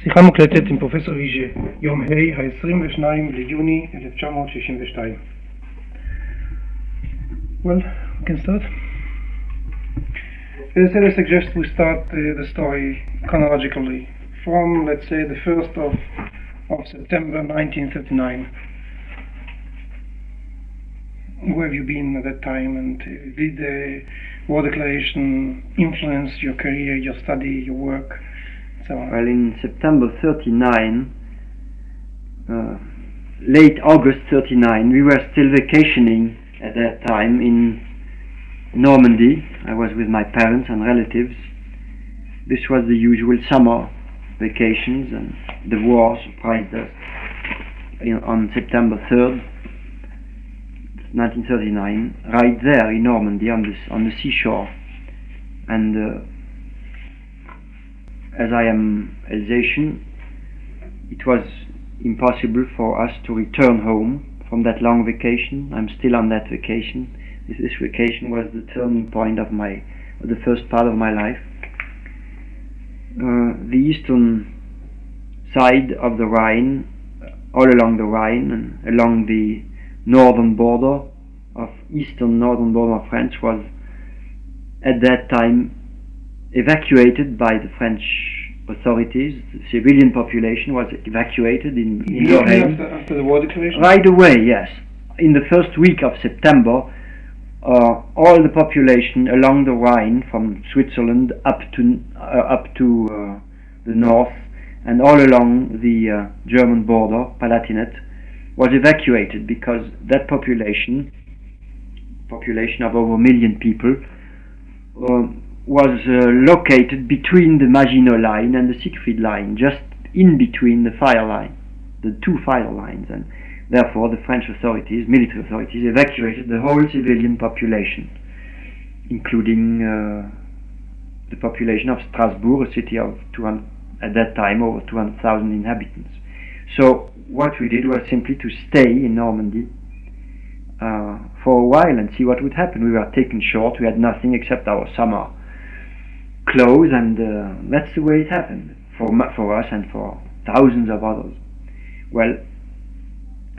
שיחה מוקלטת עם פרופסור ויג'ייה, יום ה' ה-22 ליוני 1962. Well, we can start. As I suggest we start the story chronologically from, let's say, the 1st of September 1939. Where have you been at that time, and did the war declaration influence your career, your study, your work? Well, in September 39, late August 39, we were still vacationing at that time in Normandy. I was with my parents and relatives. This was the usual summer vacations, and the war surprised us on September 3rd, 1939, right there in Normandy on the seashore. And as I am Alsatian, it was impossible for us to return home from that long vacation. I'm still on that vacation. This vacation was the turning point of the first part of my life. The eastern side of the Rhine, all along the Rhine and along the northern border of northern border of France, was at that time evacuated by the French authorities. The civilian population was evacuated in Haim. After the war declaration? Right away, yes. In the first week of September, all the population along the Rhine, from Switzerland up to the north, and all along the German border, Palatinate, was evacuated because that population of over 1 million people, was located between the Maginot Line and the Siegfried Line, just in between the two fire lines, and therefore the French authorities, military authorities, evacuated the whole civilian population, including the population of Strasbourg, a city of at that time over 200,000 inhabitants. So what we did was simply to stay in Normandy for a while and see what would happen. We were taken short. We had nothing except our summer clothes, and that's the way it happened for us and for thousands of others. Well,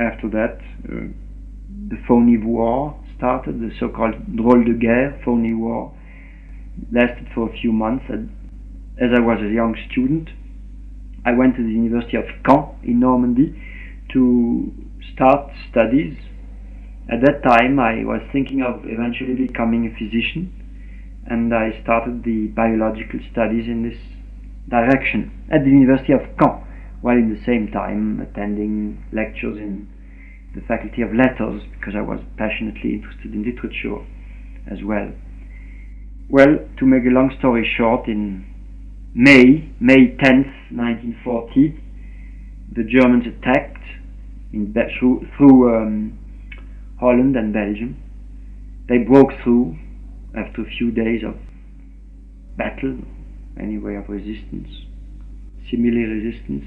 after that, the phony war started, the so-called drôle de guerre, phony war, lasted for a few months. As I was a young student, I went to the University of Caen in Normandy to start studies. At that time, I was thinking of eventually becoming a physician, and I started the biological studies in this direction at the University of Caen, while in the same time attending lectures in the Faculty of Letters, because I was passionately interested in literature as well. Well, to make a long story short, in May 10th, 1940, the Germans attacked through Holland and Belgium. They broke through after a few days of battle, anyway, of resistance, similar resistance,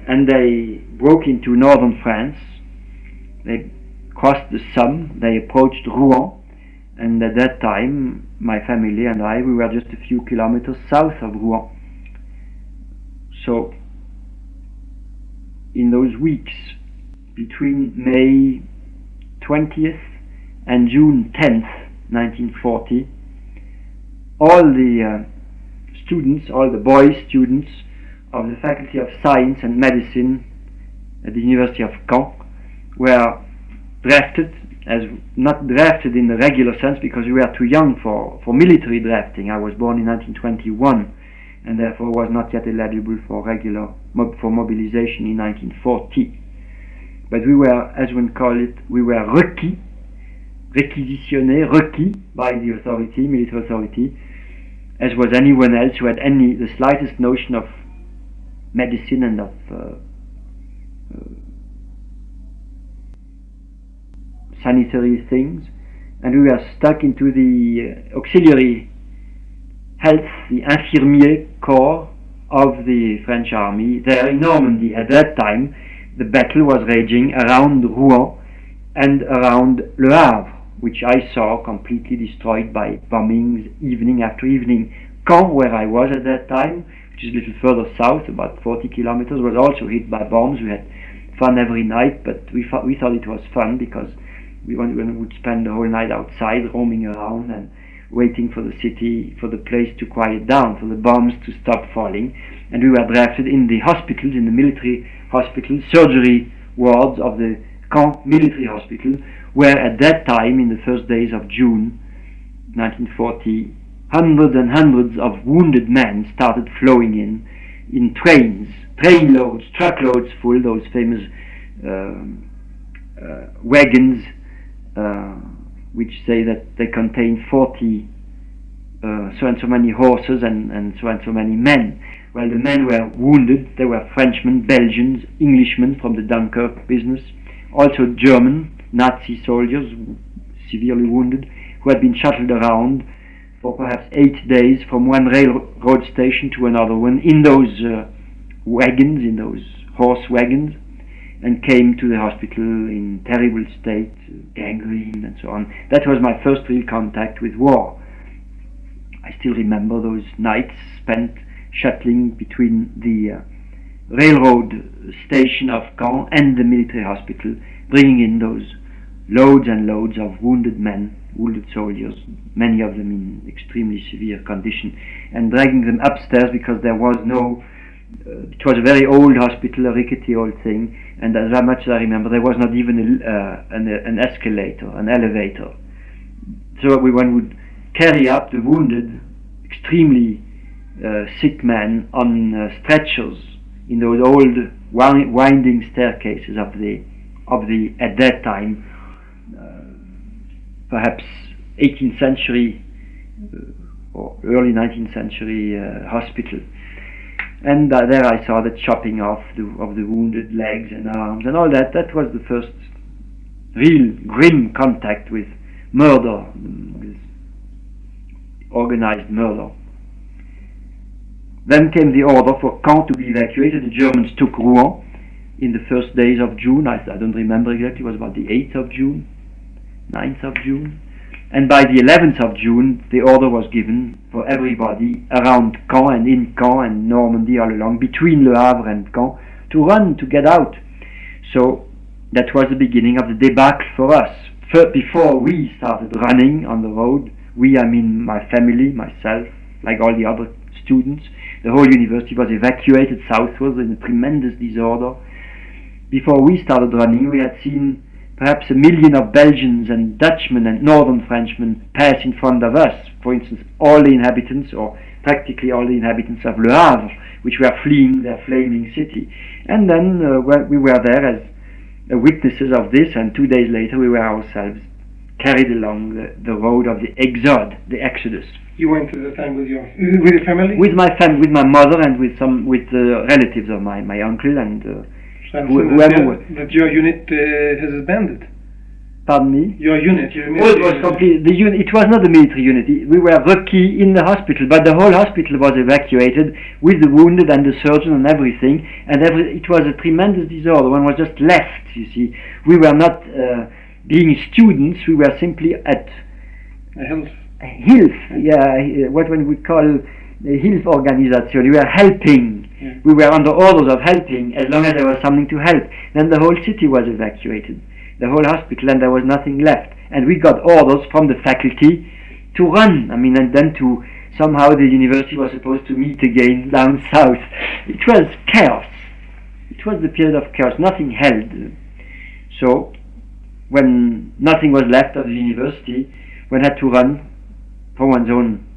and they broke into northern France. They crossed the Somme, they approached Rouen, and at that time my family and I, we were just a few kilometers south of Rouen. So in those weeks between May 20th and June 10th, 1940, all the students, all the boys students of the Faculty of Science and Medicine at the University of Caen were drafted, not drafted in the regular sense because we were too young for military drafting. I was born in 1921 and therefore was not yet eligible for mobilization in 1940. But we were, as one call it, we were requis by the authority, military authority, as was anyone else who had the slightest notion of medicine and of sanitary things. And we were stuck into the auxiliary health, the infirmier corps of the French army there in Normandy. At that time, the battle was raging around Rouen and around Le Havre, which I saw completely destroyed by bombings evening after evening. Caen, where I was at that time, which is a little further south, about 40 kilometers, was also hit by bombs. We had fun every night, but we thought it was fun because we would spend the whole night outside, roaming around and waiting for the city, for the place to quiet down, for the bombs to stop falling. And we were drafted in the hospitals, in the military hospitals, surgery wards of the Caen military hospital, where at that time, in the first days of June 1940, hundreds and hundreds of wounded men started flowing in trains, train loads, truckloads full, those famous wagons, which say that they contain 40 so and so many horses and so many men. Well, the men were wounded. They were Frenchmen, Belgians, Englishmen from the Dunkirk business, also German Nazi soldiers, severely wounded, who had been shuttled around for perhaps 8 days from one railroad station to another one in those wagons, in those horse wagons, and came to the hospital in terrible state, gangrene and so on. That was my first real contact with war. I still remember those nights spent shuttling between the railroad station of Caen and the military hospital, bringing in those loads and loads of wounded men, wounded soldiers, many of them in extremely severe condition, and dragging them upstairs because there was no, it was a very old hospital, a rickety old thing, and as much as I remember, there was not even an escalator, an elevator. So one would carry up the wounded, extremely sick men on stretchers in those old winding staircases of the at that time perhaps 18th century or early 19th century hospital. And there I saw the chopping off of the wounded legs and arms and all that. That was the first real grim contact with murder, with organized murder. Then came the order for Caen to be evacuated. The Germans took Rouen in the first days of June. I don't remember exactly, it was about the 8th of June, 9th of June. And by the 11th of June, the order was given for everybody around Caen and in Caen and Normandy all along, between Le Havre and Caen, to run, to get out. So that was the beginning of the debacle for us. Before we started running on the road, we, I mean my family, myself, like all the other students, the whole university was evacuated southwards in a tremendous disorder. Before we started running, we had seen perhaps 1 million of Belgians and Dutchmen and northern Frenchmen pass in front of us. For instance, all the inhabitants, or practically all the inhabitants of Le Havre, which were fleeing their flaming city. And then we were there as witnesses of this, and 2 days later we were ourselves carried along the road of the Exodus. You went to the time with your family? With my family, with my mother, and with relatives of my uncle and whoever. That your unit has disbanded. Pardon me? Your unit. It was complete. The unit. It was not a military unit. We were lucky in the hospital, but the whole hospital was evacuated with the wounded and the surgeon and everything. And it was a tremendous disorder. One was just left. You see, we were not being students. We were simply at Hilf. Yeah, what one would call a Hilf organization. We were helping. Yeah. We were under orders of helping as long as there was something to help. Then the whole city was evacuated, the whole hospital, and there was nothing left. And we got orders from the faculty to run. I mean, and then to somehow the university was supposed to meet again down south. It was chaos. It was the period of chaos. Nothing held. So when nothing was left of the university, one had to run for one's own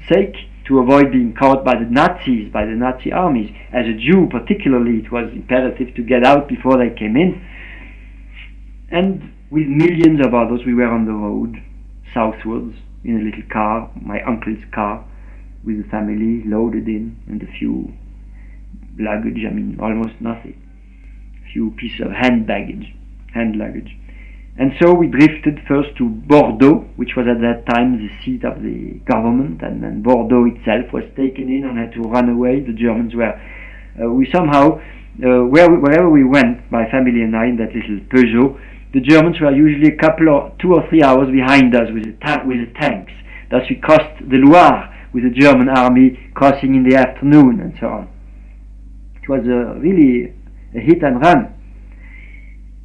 sake, to avoid being caught by the Nazis, by the Nazi armies. As a Jew particularly, it was imperative to get out before they came in. And with millions of others, we were on the road southwards in a little car, my uncle's car, with the family loaded in, and a few luggage, I mean almost nothing. A few pieces of hand luggage. And so we drifted first to Bordeaux, which was at that time the seat of the government, and then Bordeaux itself was taken in and had to run away. The Germans were, we somehow, wherever we went, my family and I, in that little Peugeot, the Germans were usually 2 or 3 hours behind us with the tanks. Thus we crossed the Loire with the German army crossing in the afternoon and so on. It was really a hit and run.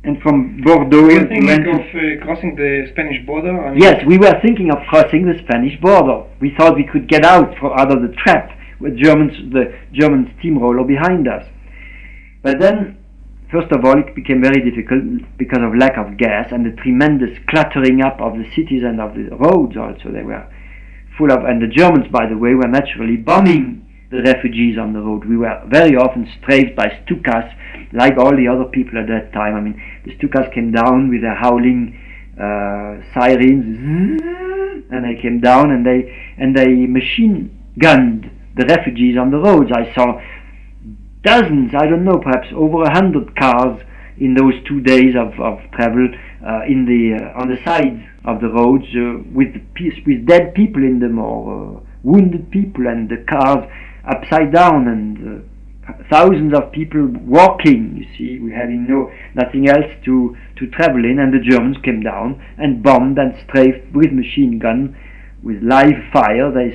And from Bordeaux... Were you thinking of crossing the Spanish border? Yes, we were thinking of crossing the Spanish border. We thought we could get out of the trap with the German steamroller behind us. But then, first of all, it became very difficult because of lack of gas and the tremendous cluttering up of the cities and of the roads also. They were full of... And the Germans, by the way, were naturally bombing the refugees on the road. We were very often strafed by Stukas, like all the other people at that time. I mean, the Stukas came down with their howling sirens, and they came down and they machine gunned the refugees on the roads. I saw dozens, I don't know, perhaps over 100 cars in those 2 days of travel on the sides of the roads with dead people in them or wounded people, and the cars upside down, and thousands of people walking. You see, we had nothing else to travel in, and the Germans came down and bombed and strafed with machine gun, with live fire. They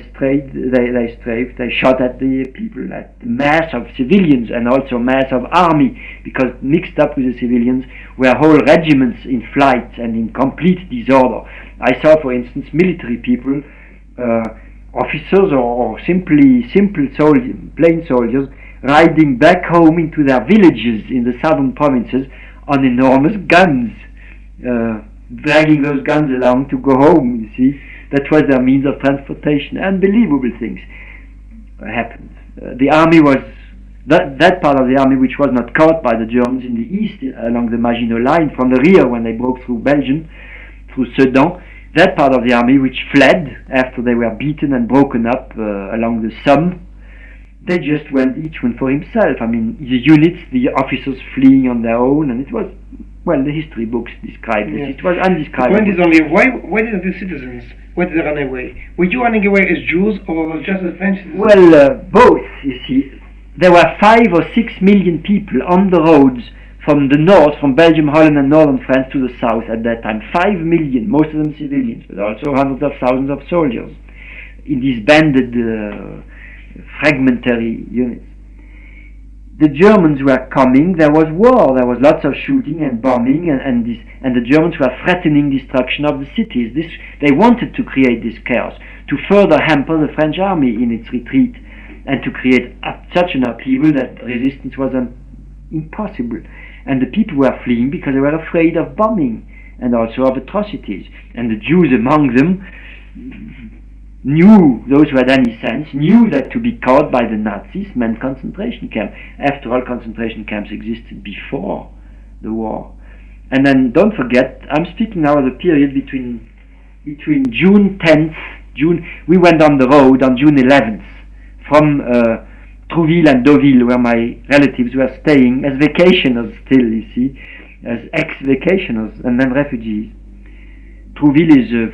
shot at the people, at the mass of civilians and also mass of army, because mixed up with the civilians were whole regiments in flight and in complete disorder. I saw, for instance, military people, officers or simple soldiers, plain soldiers, riding back home into their villages in the southern provinces on enormous guns, dragging those guns along to go home. You see, that was their means of transportation. Unbelievable things happened. The army was that part of the army which was not caught by the Germans in the east along the Maginot Line from the rear when they broke through Belgium, through Sedan. That part of the army which fled after they were beaten and broken up along the Somme, they just went each one for himself. I mean, the units, the officers fleeing on their own, and it was, well, the history books describe this. It was undescribable. The point is only, why did the citizens, why did they run away? Were you running away as Jews or just as French citizens? Well, both, you see. There were 5 or 6 million people on the roads from the north, from Belgium, Holland and northern France to the south at that time. 5 million, most of them civilians, but also hundreds of thousands of soldiers in these banded, fragmentary units. The Germans were coming, there was war, there was lots of shooting and bombing, and the Germans were threatening destruction of the cities. They wanted to create this chaos, to further hamper the French army in its retreat, and to create such an upheaval that resistance was impossible. And the people were fleeing because they were afraid of bombing and also of atrocities. And the Jews among them knew, those who had any sense, knew that to be caught by the Nazis meant concentration camp. After all, concentration camps existed before the war. And then don't forget, I'm speaking now of the period between June 10th, we went on the road on June 11th from Trouville and Deauville, where my relatives were staying as vacationers still, you see, as ex-vacationers and then refugees. Trouville is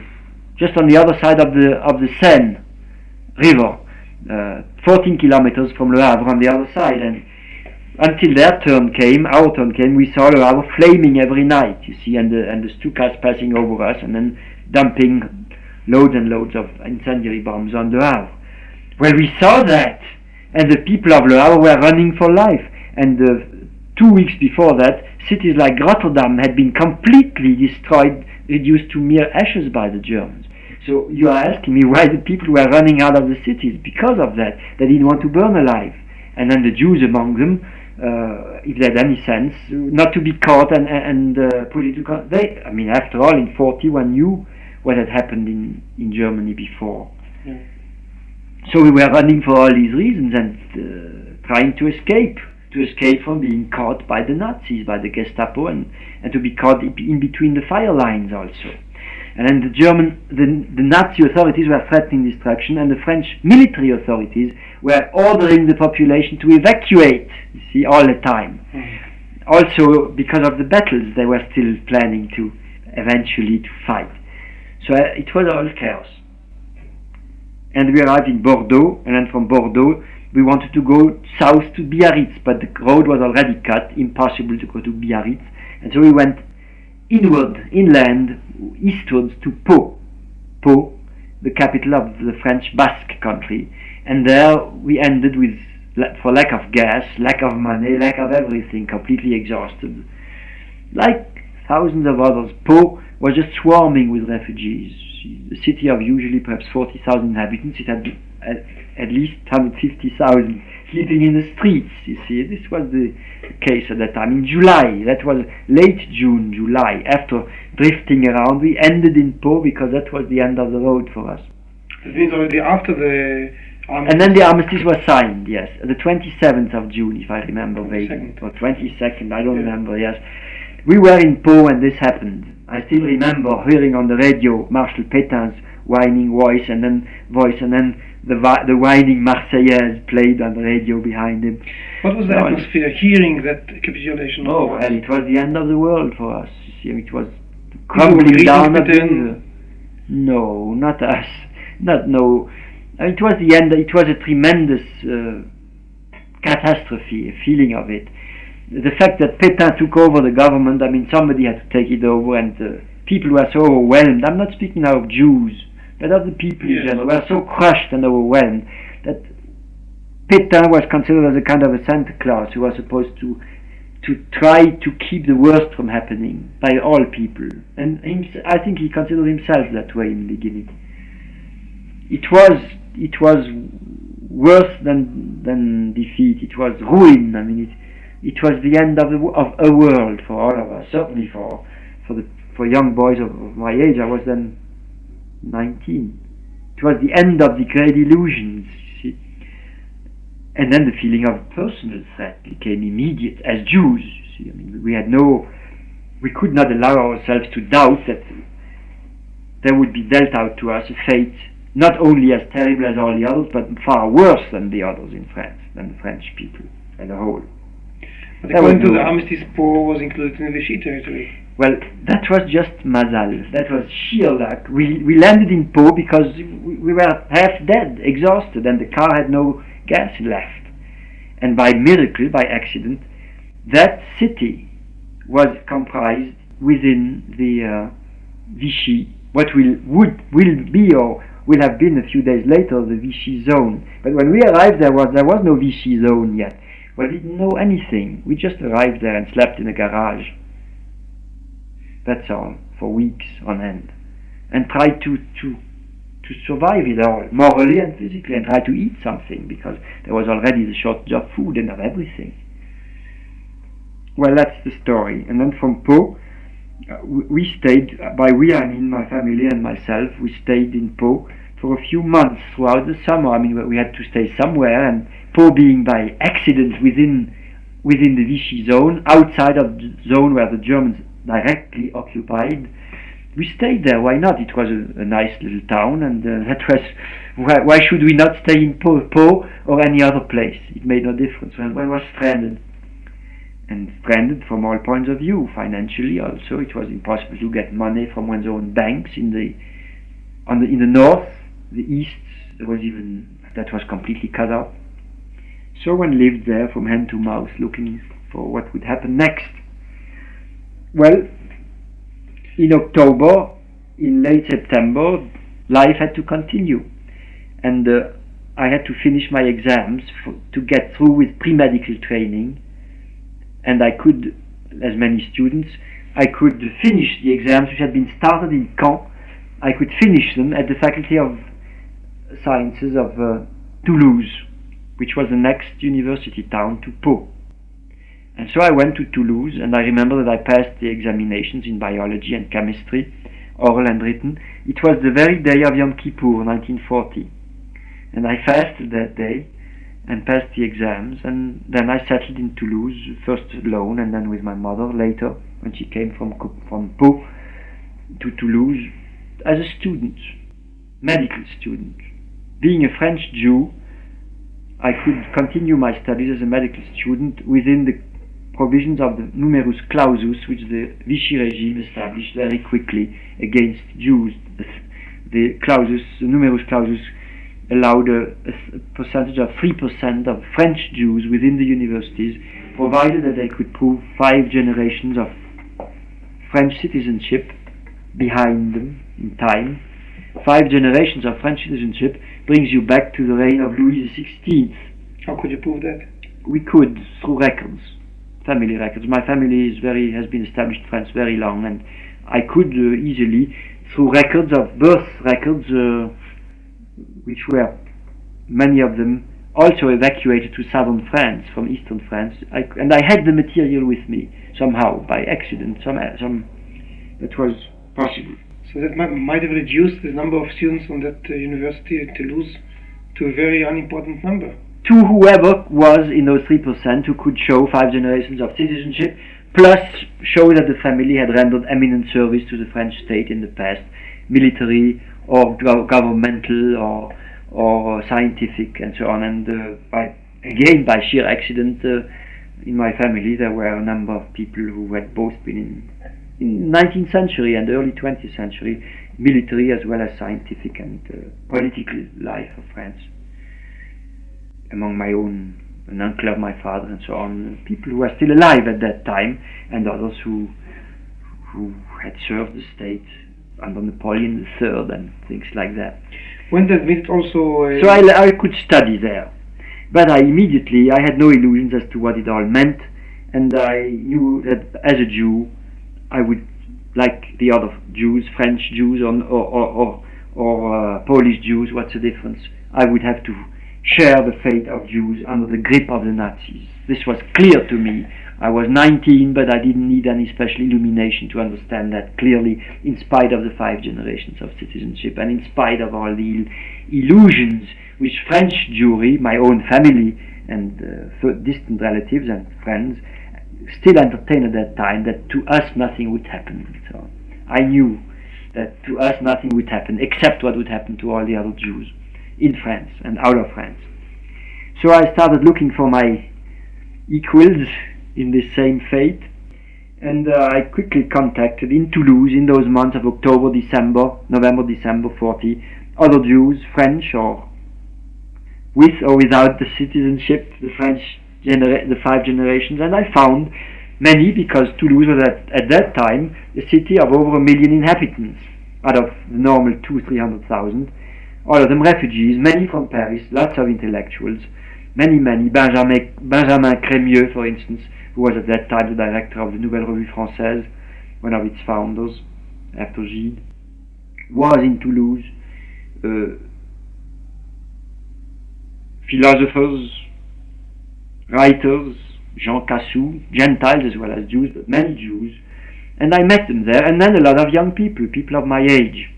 just on the other side of the Seine river, 14 kilometers from Le Havre on the other side, and until our turn came, we saw Le Havre flaming every night, you see, and the Stukas passing over us and then dumping loads and loads of incendiary bombs on Le Havre. Well, we saw that, and the people of Le Havre were running for life. And 2 weeks before that, cities like Rotterdam had been completely destroyed, reduced to mere ashes by the Germans. So you are asking me why the people were running out of the cities? Because of that. They didn't want to burn alive. And then the Jews among them, if they had any sense, not to be caught and put into... after all, in 40, one knew what had happened in Germany before. Yeah. So we were running for all these reasons and trying to escape from being caught by the Nazis, by the Gestapo, and to be caught in between the fire lines also. And then the Nazi authorities were threatening destruction, and the French military authorities were ordering the population to evacuate, you see, all the time. Mm-hmm. Also, because of the battles, they were still planning to eventually fight. So it was all chaos. And we arrived in Bordeaux, and then from Bordeaux we wanted to go south to Biarritz, but the road was already cut, impossible to go to Biarritz, and so we went inland, eastwards to Pau. Pau the capital of the French Basque country, and there we ended with, for lack of gas, lack of money, lack of everything, completely exhausted. Like thousands of others, Pau was just swarming with refugees. The city of usually perhaps 40,000 inhabitants, it had at least 150,000 sleeping in the streets, you see. This was the case at that time. In July, that was late June, July, after drifting around, we ended in Pau because that was the end of the road for us. It means already after the armistice. And then the armistice was signed, yes, the 27th of June, if I remember vaguely, or 22nd, I don't remember, yes. We were in Pau when this happened. I still remember hearing on the radio Marshal Pétain's whining voice, and then the whining Marseillaise played on the radio behind him. What was the atmosphere hearing that capitulation? Oh, well, it was the end of the world for us. You see, it was crumbling down. No, not us. No. It was the end. It was a tremendous catastrophe, a feeling of it. The fact that Pétain took over the government, I mean, somebody had to take it over, and people were so overwhelmed. I'm not speaking now of Jews, but of the people in general, were so crushed and overwhelmed that Pétain was considered as a kind of a Santa Claus who was supposed to try to keep the worst from happening by all people. And I think he considered himself that way in the beginning. It was worse than defeat. It was ruin. I mean, it was the end of a world for all of us. Certainly for young boys of my age. I was then 19. It was the end of the great illusions, you see. And then the feeling of personal threat became immediate as Jews, you see. I mean, we could not allow ourselves to doubt that there would be dealt out to us a fate not only as terrible as all the others, but far worse than the others in France, than the French people as a whole. But according to the armistice, Pau was included in the Vichy territory. Well, that was just mazal. That was sheer luck. We landed in Pau because we were half dead, exhausted, and the car had no gas left. And by miracle, by accident, that city was comprised within the Vichy, what will be or will have been a few days later the Vichy zone. But when we arrived, there was no Vichy zone yet. We didn't know anything. We just arrived there and slept in a garage. That's all, for weeks on end. And tried to survive it all, morally and physically, and tried to eat something, because there was already the shortage of food and of everything. Well, that's the story. And then from Pau, we stayed, I mean my family and myself, we stayed in Pau for a few months throughout the summer. I mean, we had to stay somewhere, and Pau being by accident within the Vichy zone, outside of the zone where the Germans directly occupied, we stayed there. Why not? It was a nice little town, and that was why should we not stay in Pau or any other place? It made no difference. When one was stranded, and stranded from all points of view, financially also, it was impossible to get money from one's own banks in the north. The east that was completely cut off. So one lived there from hand to mouth, looking for what would happen next. Well, in October, in late September, life had to continue, and I had to finish my exams to get through with pre-medical training, and I could, as many students, I could finish the exams which had been started in Caen. I could finish them at the Faculty of Sciences of Toulouse, which was the next university town to Pau. And so I went to Toulouse, and I remember that I passed the examinations in biology and chemistry, oral and written. It was the very day of Yom Kippur, 1940. And I fasted that day and passed the exams, and then I settled in Toulouse, first alone and then with my mother later, when she came from Pau to Toulouse, as a student, medical student. Being a French Jew, I could continue my studies as a medical student within the provisions of the numerus clausus, which the Vichy regime established very quickly against Jews. The numerus clausus allowed a percentage of 3% of French Jews within the universities, provided that they could prove 5 generations of French citizenship behind them in time, 5 generations of French citizenship brings you back to the reign of Louis XVI. How could you prove that? We could through records, family records. My family has been established in France very long, and I could easily, through records of birth records, which were many of them also evacuated to southern France from eastern France, and I had the material with me somehow by accident. That was possible. So that might have reduced the number of students on that university at Toulouse to a very unimportant number. To whoever was in those 3% who could show 5 generations of citizenship, plus show that the family had rendered eminent service to the French state in the past, military or governmental or scientific and so on. And by sheer accident, in my family there were a number of people who had both been in 19th century and early 20th century, military as well as scientific and political life of France. Among my own, an uncle of my father and so on, people who were still alive at that time, and others who had served the state under Napoleon III and things like that. When that meant also... So I could study there, but I had no illusions as to what it all meant, and I knew that as a Jew I would, like the other Jews, French Jews or Polish Jews, what's the difference? I would have to share the fate of Jews under the grip of the Nazis. This was clear to me. I was 19, but I didn't need any special illumination to understand that clearly, in spite of the 5 generations of citizenship and in spite of all the illusions which French Jewry, my own family and distant relatives and friends, still entertained at that time, that to us nothing would happen. So I knew that to us nothing would happen except what would happen to all the other Jews in France and out of France. So I started looking for my equals in this same fate, and I quickly contacted in Toulouse in those months of November, December 40, other Jews, French or with or without the citizenship, the 5 generations, and I found many, because Toulouse was at that time a city of over 1 million inhabitants out of the normal 200,000-300,000. All of them refugees, many from Paris, lots of intellectuals, many. Benjamin Crémieux, for instance, who was at that time the director of the Nouvelle Revue Française, one of its founders, after Gide, was in Toulouse. Philosophers, writers, Jean Cassou, Gentiles as well as Jews, but many Jews, and I met them there, and then a lot of young people of my age,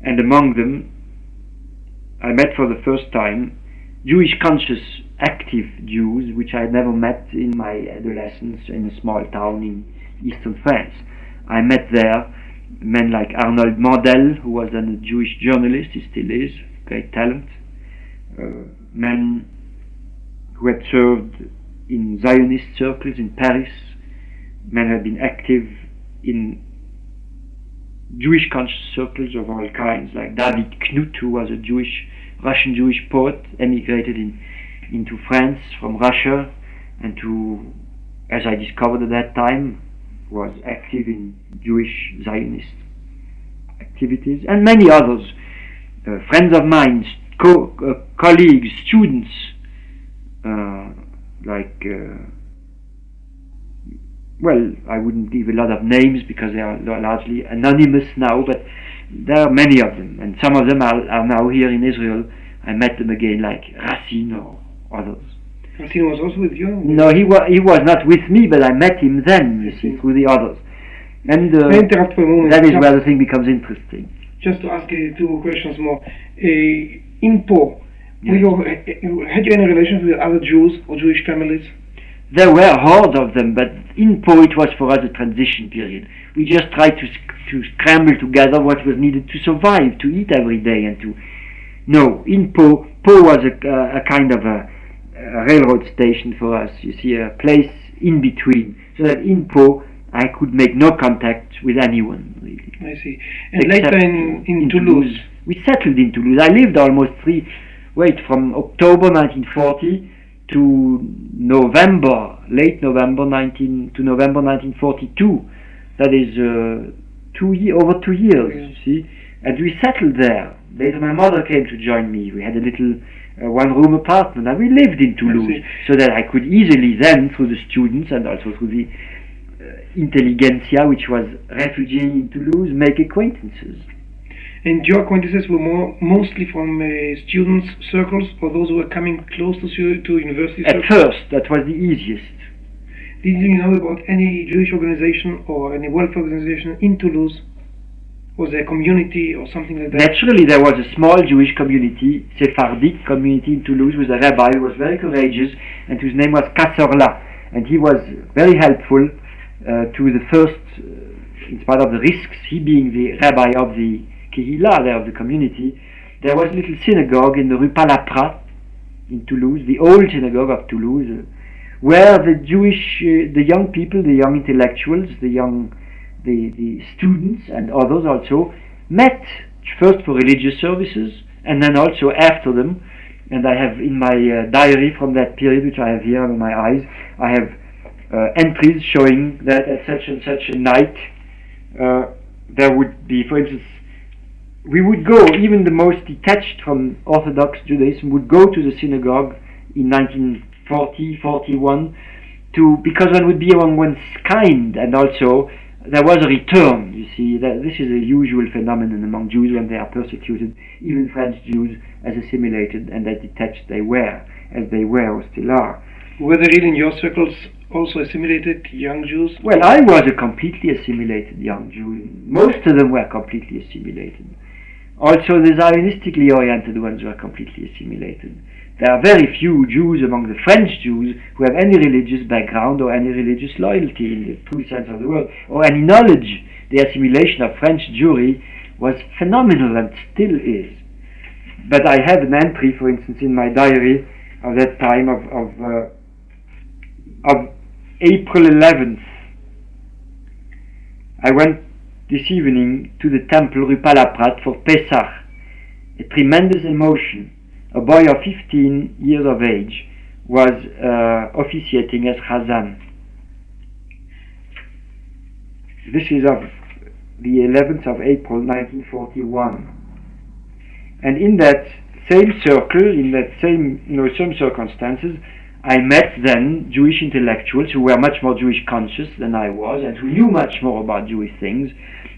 and among them I met for the first time Jewish conscious active Jews, which I had never met in my adolescence in a small town in eastern France. I met there men like Arnold Mandel, who was then a Jewish journalist, he still is, great talent, men who had served in Zionist circles in Paris, men who had been active in Jewish conscious circles of all kinds, like David Knut, who was a Russian Jewish poet, emigrated into France from Russia, and who, as I discovered at that time, was active in Jewish Zionist activities, and many others, friends of mine, colleagues, students, I wouldn't give a lot of names because they are largely anonymous now, but there are many of them, and some of them are now here in Israel. I met them again, like Racine or others. Racine was also with you? No, he was not with me, but I met him then, you see, through the others. And interrupt for a moment. That is where the thing becomes interesting. Just to ask you 2 questions more. In Po, yes. Had you any relations with other Jews or Jewish families? There were hordes of them, but in Po it was for us a transition period. We just tried to scramble together what was needed to survive, to eat every day, and to... No, in Po was a kind of a railroad station for us, you see, a place in between, so that in Po I could make no contact with anyone, really. I see. And later in Toulouse? We settled in Toulouse. I lived almost from October 1940 to late November 1942. That is over 2 years, you see. And we settled there. Later my mother came to join me. We had a little one-room apartment, and we lived in Toulouse, so that I could easily then, through the students and also through the intelligentsia, which was refugee in Toulouse, make acquaintances. And your acquaintances were mostly from students' circles, or those who were coming close to university circles? At first, that was the easiest. Did you know about any Jewish organization or any welfare organization in Toulouse? Was there a community or something like that? Naturally, there was a small Jewish community, Sephardic community in Toulouse, with a rabbi who was very courageous and whose name was Kassorla. And he was very helpful to the first, in spite of the risks, he being the rabbi of the Kehillah, there of the community. There was a little synagogue in the Rue Palaprat in Toulouse, the old synagogue of Toulouse, where the Jewish, the young people, the young intellectuals, the students and others also met, first for religious services and then also after them. And I have in my diary from that period, which I have here on my eyes, I have entries showing that at such and such a night there would be, for instance, we would go, even the most detached from Orthodox Judaism would go to the synagogue in 1940, 41 because one would be among one's kind, and also there was a return. You see, that this is a usual phenomenon among Jews when they are persecuted. Even French Jews, as assimilated and as detached they were, as they were or still are. Were there really in your circles also assimilated young Jews? Well, I was a completely assimilated young Jew. Most of them were completely assimilated. Also, the Zionistically oriented ones were completely assimilated. There are very few Jews among the French Jews who have any religious background or any religious loyalty in the true sense of the word, or any knowledge. The assimilation of French Jewry was phenomenal and still is. But I have an entry, for instance, in my diary of that time of April 11th. I went this evening to the temple Rue Palaprat for Pesach. A tremendous emotion. A boy of 15 years of age was officiating as Chazan. This is of the 11th of April 1941. And in that same circle, in that same circumstances, I met then Jewish intellectuals who were much more Jewish conscious than I was and who knew much more about Jewish things,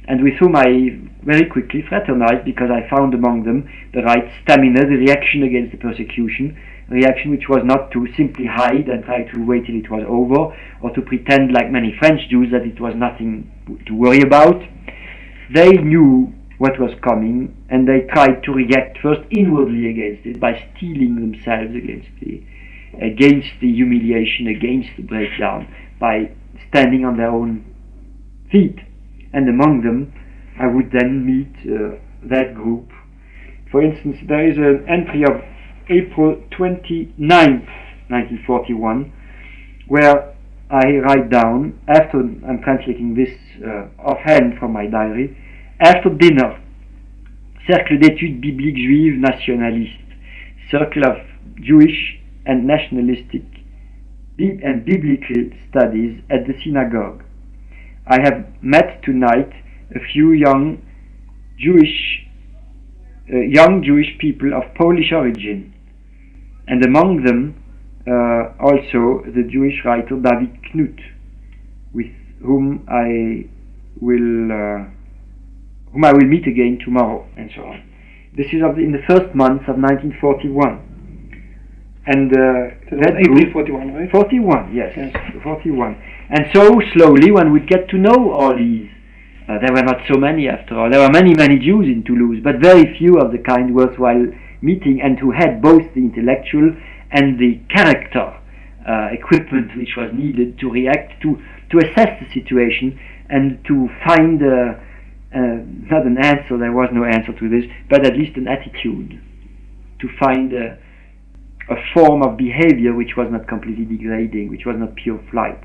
and with whom I very quickly fraternized because I found among them the right stamina, the reaction against the persecution, a reaction which was not to simply hide and try to wait till it was over, or to pretend like many French Jews that it was nothing to worry about. They knew what was coming, and they tried to react first inwardly against it by steeling themselves against the humiliation, against the breakdown, by standing on their own feet. And among them I would then meet that group. For instance, there is an entry of April 29th, 1941, where I write down, after I'm translating this offhand from my diary, after dinner, Cercle d'études bibliques juives nationalistes, Circle of Jewish and nationalistic and biblical studies at the synagogue. I have met tonight a few young Jewish people of Polish origin, and among them also the Jewish writer David Knut, with whom I will meet again tomorrow, and so on. This is in the first month of 1941. And that April 41, right? 41, yes. 41. And so slowly one would get to know all these. There were not so many after all. There were many Jews in Toulouse, but very few of the kind worthwhile meeting, and who had both the intellectual and the character equipment which was needed to react, to assess the situation, and to find not an answer, there was no answer to this, but at least an attitude, to find a form of behavior which was not completely degrading, which was not pure flight.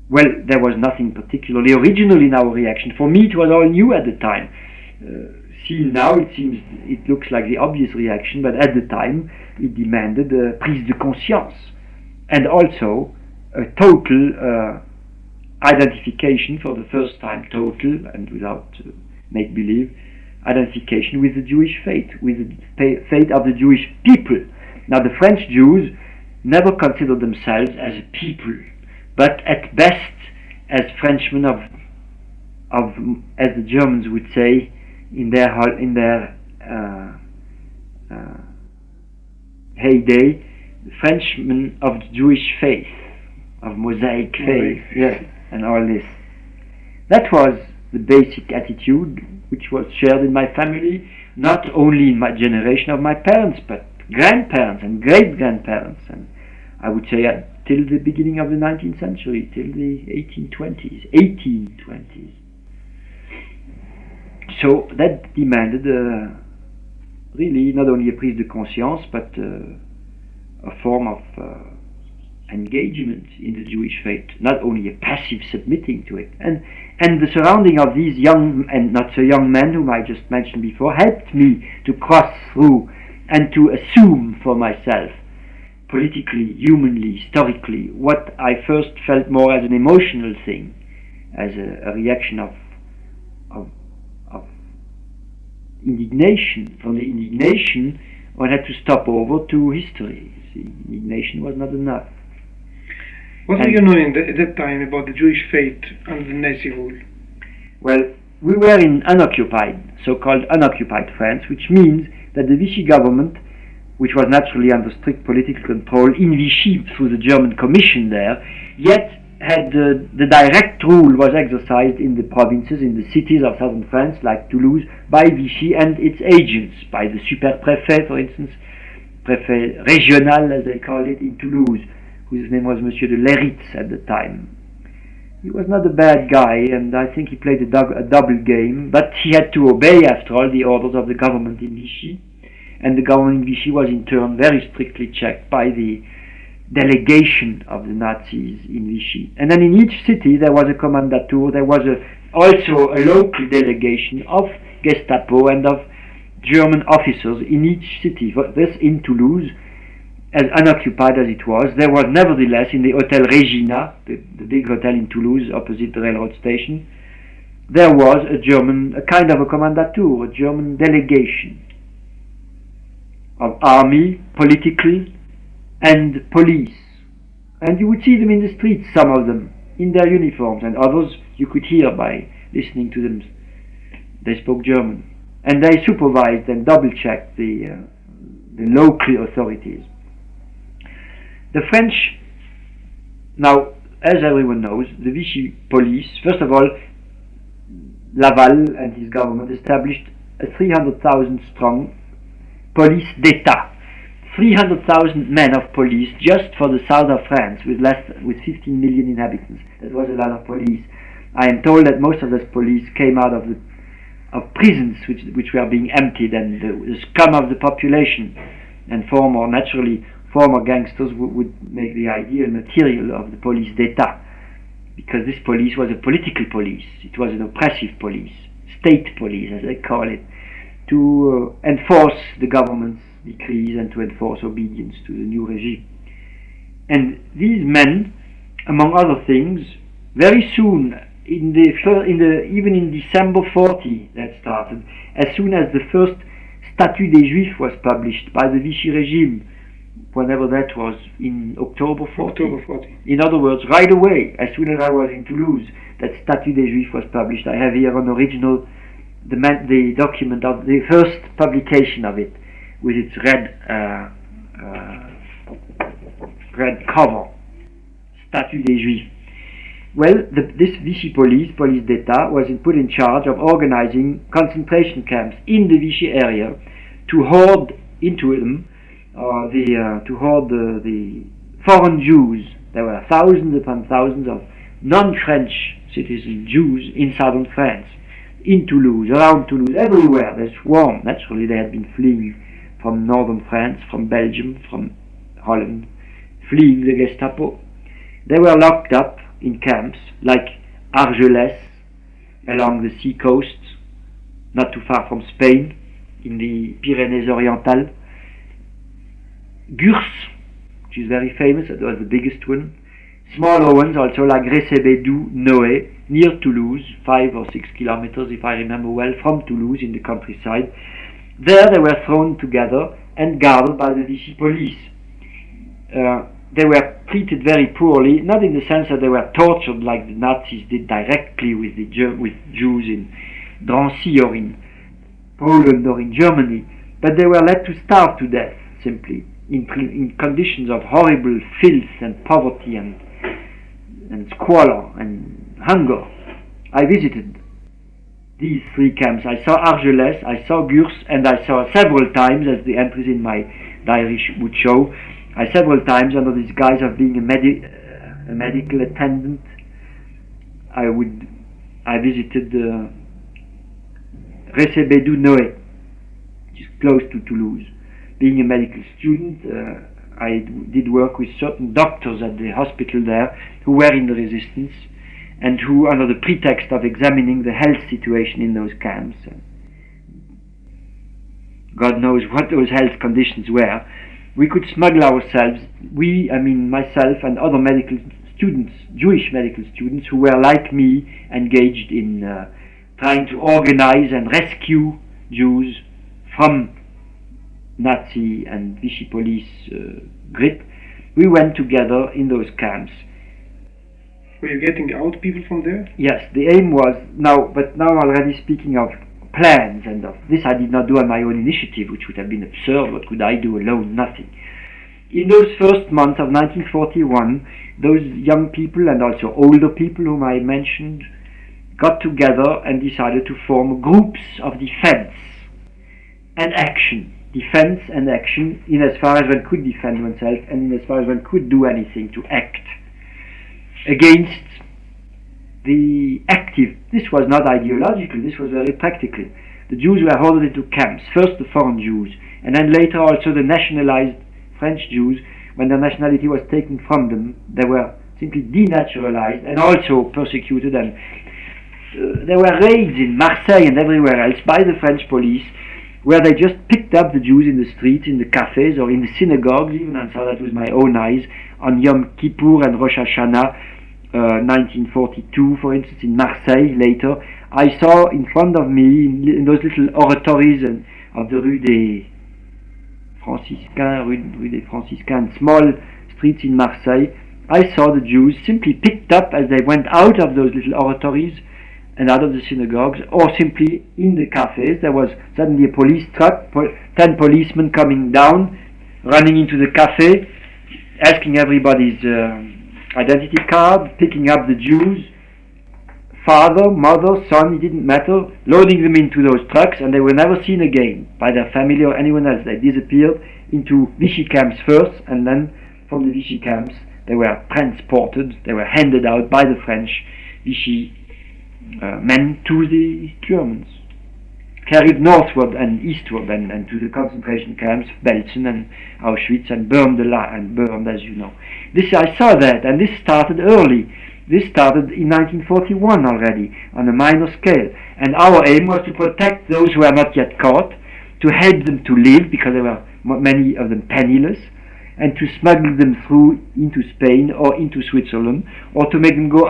Well, there was nothing particularly original in our reaction. For me, it was all new at the time. Seen now, it looks like the obvious reaction, but at the time, it demanded a prise de conscience, and also a total identification, for the first time, total and without make-believe, identification with the Jewish faith, with the faith of the Jewish people. Now the French Jews never considered themselves as a people, but at best as Frenchmen of as the Germans would say in their heyday, Frenchmen of Jewish faith, of Mosaic faith, yes, and all this. That was the basic attitude which was shared in my family, not only in my generation of my parents, but grandparents and great-grandparents, and I would say till the beginning of the 19th century, till the 1820s. So that demanded really not only a prise de conscience, but a form of engagement in the Jewish faith, not only a passive submitting to it. And the surrounding of these young and not so young men whom I just mentioned before helped me to cross through and to assume for myself, politically, humanly, historically, what I first felt more as an emotional thing, as a reaction of indignation. From the indignation, one had to stop over to history. See, indignation was not enough. What were you knowing at that time about the Jewish faith under Nazi rule? Well, we were in unoccupied, so-called unoccupied France, which means that the Vichy government, which was naturally under strict political control in Vichy through the German Commission there, yet had the direct rule was exercised in the provinces, in the cities of southern France, like Toulouse, by Vichy and its agents, by the superpréfet, for instance, préfet régional, as they call it, in Toulouse, whose name was Monsieur de Leritz at the time. He was not a bad guy, and I think he played a double game, but he had to obey, after all, the orders of the government in Vichy, and the government in Vichy was in turn very strictly checked by the delegation of the Nazis in Vichy. And then in each city there was a commandatur, there was also a local delegation of Gestapo and of German officers in each city. This in Toulouse, as unoccupied as it was, there was nevertheless in the Hotel Regina, the big hotel in Toulouse opposite the railroad station, there was a kind of a commandatur, a German delegation of army, political, and police. And you would see them in the streets, some of them, in their uniforms, and others you could hear by listening to them. They spoke German. And they supervised and double-checked the local authorities. The French, now, as everyone knows, the Vichy police, first of all, Laval and his government established a 300,000 strong police d'État. 300,000 men of police just for the south of France with 15 million inhabitants. That was a lot of police. I am told that most of this police came out of prisons which were being emptied, and the scum of the population, and former gangsters would make the ideal material of the police d'État, because this police was a political police. It was an oppressive police, state police as they call it, to enforce the government's decrees and to enforce obedience to the new regime. And these men, among other things, very soon, even in December 40, that started, as soon as the first Statut des Juifs was published by the Vichy regime, whenever that was, in October 40. In other words, right away, as soon as I was in Toulouse, that Statut des Juifs was published. I have here an original, the document of the first publication of it, with its red cover, Statut des Juifs. Well, this Vichy police d'État, was put in charge of organizing concentration camps in the Vichy area to hoard into them, to hoard the foreign Jews. There were thousands upon thousands of non-French citizen Jews in southern France, in Toulouse, around Toulouse, everywhere. They swarmed. Naturally, they had been fleeing from northern France, from Belgium, from Holland, fleeing the Gestapo. They were locked up in camps like Argelès, along the sea coast, not too far from Spain, in the Pyrenees Oriental. Gurs, which is very famous, that was the biggest one, Smaller ones also like Recebedou, Noé, near Toulouse, 5 or 6 kilometers if I remember well from Toulouse in the countryside. There they were thrown together and guarded by the Vichy police. They were treated very poorly, not in the sense that they were tortured like the Nazis did directly with Jews in Drancy or in Poland or in Germany, but they were led to starve to death simply in conditions of horrible filth and poverty and squalor and hunger. I visited these 3 camps. I saw Argelès, I saw Gurs, and I saw several times, as the entries in my diary would show, several times under the guise of being a medical attendant, I visited Recebedou Noé, which is close to Toulouse. Being a medical student, I did work with certain doctors at the hospital there who were in the resistance and who, under the pretext of examining the health situation in those camps, God knows what those health conditions were, we could smuggle ourselves, myself and other medical students, Jewish medical students who were like me engaged in trying to organize and rescue Jews from Nazi and Vichy police grip. We went together in those camps. Were you getting out people from there? Yes, the aim was, now already speaking of plans and of this I did not do on my own initiative, which would have been absurd. What could I do alone? Nothing. In those first months of 1941, those young people and also older people whom I mentioned got together and decided to form groups of defense and action. Defense and action in as far as one could defend oneself and in as far as one could do anything to act against the active. This was not ideological, this was very practical. The Jews were ordered into camps, first the foreign Jews, and then later also the nationalized French Jews. When their nationality was taken from them, they were simply denaturalized and also persecuted, and there were raids in Marseille and everywhere else by the French police, where they just picked up the Jews in the streets, in the cafes or in the synagogues even, and saw that with my own eyes on Yom Kippur and Rosh Hashanah, 1942, for instance, in Marseille. Later, I saw in front of me in those little oratories of the Rue des Franciscains, small streets in Marseille, I saw the Jews simply picked up as they went out of those little oratories and out of the synagogues, or simply in the cafes. There was suddenly a police truck, 10 policemen coming down, running into the cafe, asking everybody's identity card, picking up the Jews, father, mother, son, it didn't matter, loading them into those trucks, and they were never seen again by their family or anyone else. They disappeared into Vichy camps first, and then from the Vichy camps they were transported, they were handed out by the French Vichy men to the Germans, carried northward and eastward and to the concentration camps, Belsen and Auschwitz, and burned, as you know. I saw that, and this started early. This started in 1941 already, on a minor scale, and our aim was to protect those who were not yet caught, to help them to live, because there were many of them penniless, and to smuggle them through into Spain or into Switzerland, or to make them go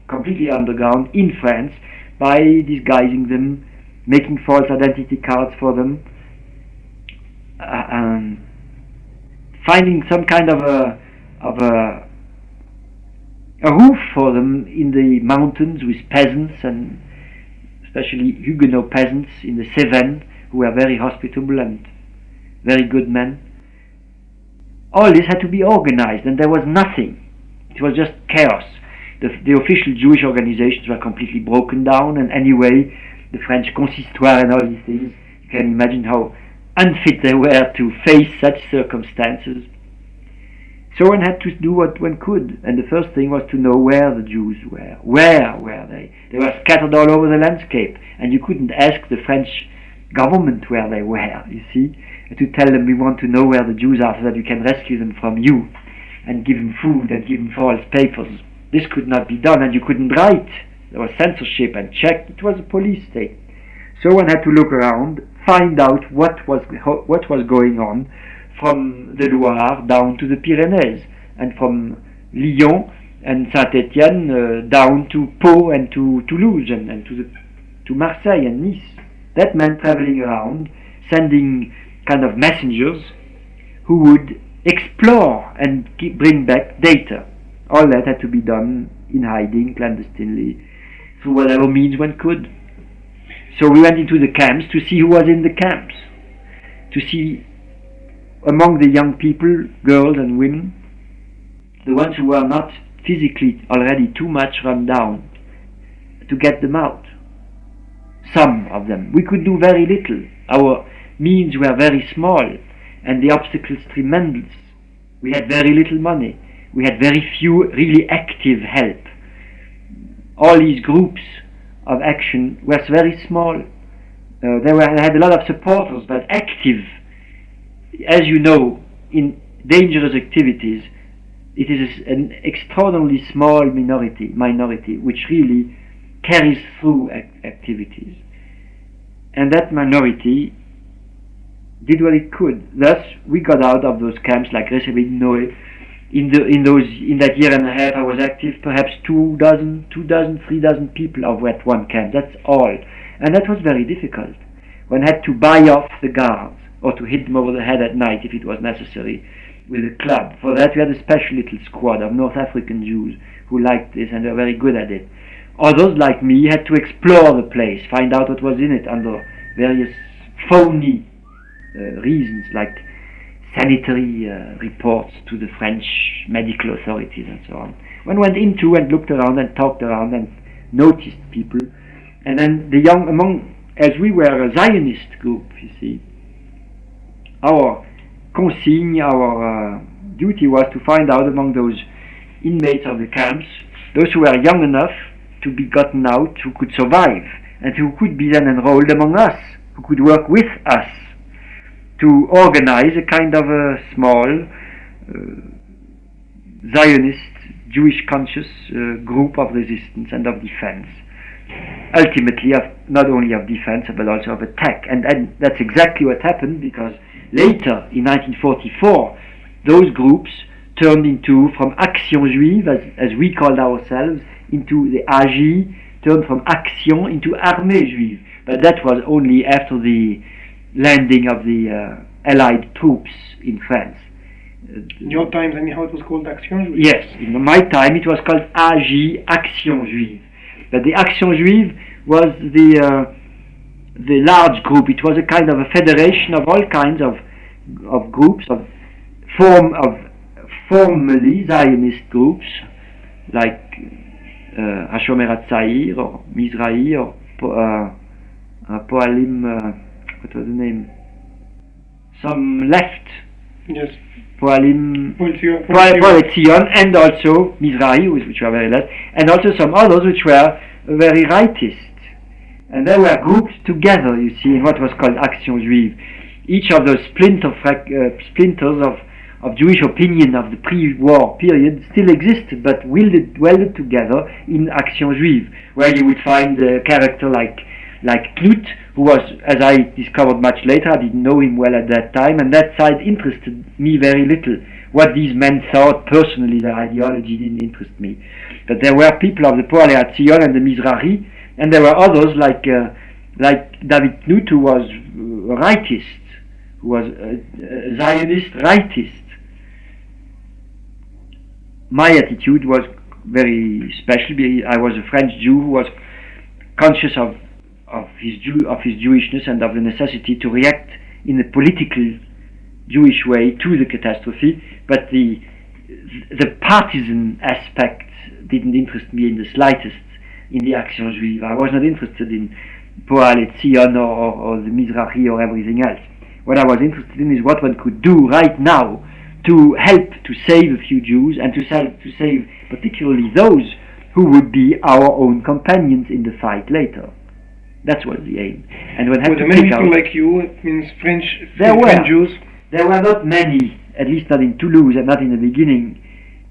completely underground in France by disguising them, making false identity cards for them, finding some kind of a roof for them in the mountains with peasants, and especially Huguenot peasants in the Cévennes, who were very hospitable and very good men. All this had to be organized, and there was nothing. It was just chaos. The official Jewish organizations were completely broken down, and anyway, the French consistoire and all these things, you can imagine how unfit they were to face such circumstances. So one had to do what one could, and the first thing was to know where the Jews were. Where were they? They were scattered all over the landscape, and you couldn't ask the French government where they were, you see, to tell them, we want to know where the Jews are so that we can rescue them from you, and give them food and give them false papers. This could not be done, and you couldn't write. There was censorship and check. It was a police state. So one had to look around, find out what was going on from the Loire down to the Pyrenees, and from Lyon and Saint-Étienne down to Pau and to Toulouse and to Marseille and Nice. That meant traveling around, sending kind of messengers who would explore and bring back data. All that had to be done in hiding, clandestinely, through whatever means one could. So we went into the camps to see who was in the camps, to see among the young people, girls and women, the ones who were not physically already too much run down, to get them out. Some of them. We could do very little. Our means were very small and the obstacles tremendous. We had very little money. We had very few really active help. All these groups of action were very small. They had a lot of supporters, but active. As you know, in dangerous activities, it is an extraordinarily small minority which really carries through activities. And that minority did what it could. Thus, we got out of those camps like Noé. In that year and a half, I was active. Perhaps 2,000, 3,000 people of that one camp. That's all, and that was very difficult. One had to buy off the guards or to hit them over the head at night if it was necessary with a club. For that, we had a special little squad of North African Jews who liked this and were very good at it. Others, like me, had to explore the place, find out what was in it under various phony reasons, like sanitary reports to the French medical authorities and so on. One went into and looked around and talked around and noticed people. And then as we were a Zionist group, you see, our consigne, our duty was to find out among those inmates of the camps, those who were young enough to be gotten out, who could survive, and who could be then enrolled among us, who could work with us, to organize a kind of a small Zionist, Jewish conscious group of resistance and of defense. Ultimately, not only of defense but also of attack. And that's exactly what happened, because later, in 1944, those groups turned into, from Action Juive, as we called ourselves, into the AJ, turned from Action into Armée Juive. But that was only after the landing of the Allied troops in France. In your times, anyhow, it was called Action Juive? Yes, in my time it was called AJ, Action Juive. But the Action Juive was the large group. It was a kind of a federation of all kinds of groups, of formerly Zionist groups, like Hashomer HaTzair or Mizrahi or Poalim, what was the name? Some left. Yes. Poalim, Poalim Zion, and also Mizrahi, which were very left, and also some others which were very rightist. And they were grouped together, you see, in what was called Action Juive. Each of those splinters of Jewish opinion of the pre-war period still existed, but welded together in Action Juive, where you would find a character like Claude, who was, as I discovered much later, I didn't know him well at that time, and that side interested me very little. What these men thought personally, their ideology didn't interest me. But there were people of the Poale HaTzion and the Mizrahi, and there were others like David Knut, who was a rightist, who was a Zionist rightist. My attitude was very special. I was a French Jew who was conscious of his Jewishness and of the necessity to react in a political Jewish way to the catastrophe, but the partisan aspect didn't interest me in the slightest in the Action Juive. I was not interested in Poal Zion or the Mizrahi or everything else. What I was interested in is what one could do right now to help to save a few Jews and to save particularly those who would be our own companions in the fight later. That was the aim. And when had to many pick people out, like you, it means French Jews. There were not many, at least not in Toulouse and not in the beginning,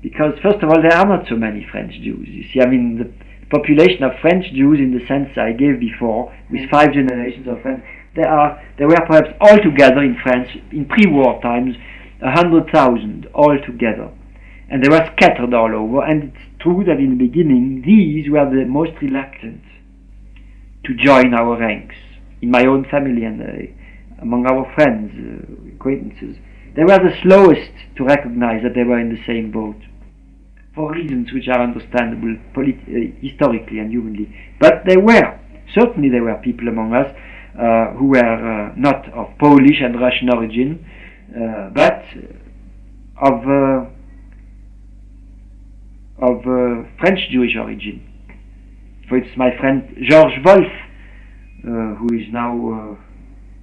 because first of all there are not so many French Jews. You see, I mean, the population of French Jews in the sense I gave before, with 5 generations of French, there were perhaps altogether in France, in pre-war times, 100,000 altogether. and they were scattered all over, and it's true that in the beginning these were the most reluctant to join our ranks. In my own family and among our friends, acquaintances, they were the slowest to recognize that they were in the same boat, for reasons which are understandable historically and humanly. But certainly there were people among us who were not of Polish and Russian origin, but of French Jewish origin. For instance, my friend Georges Wolf, who is now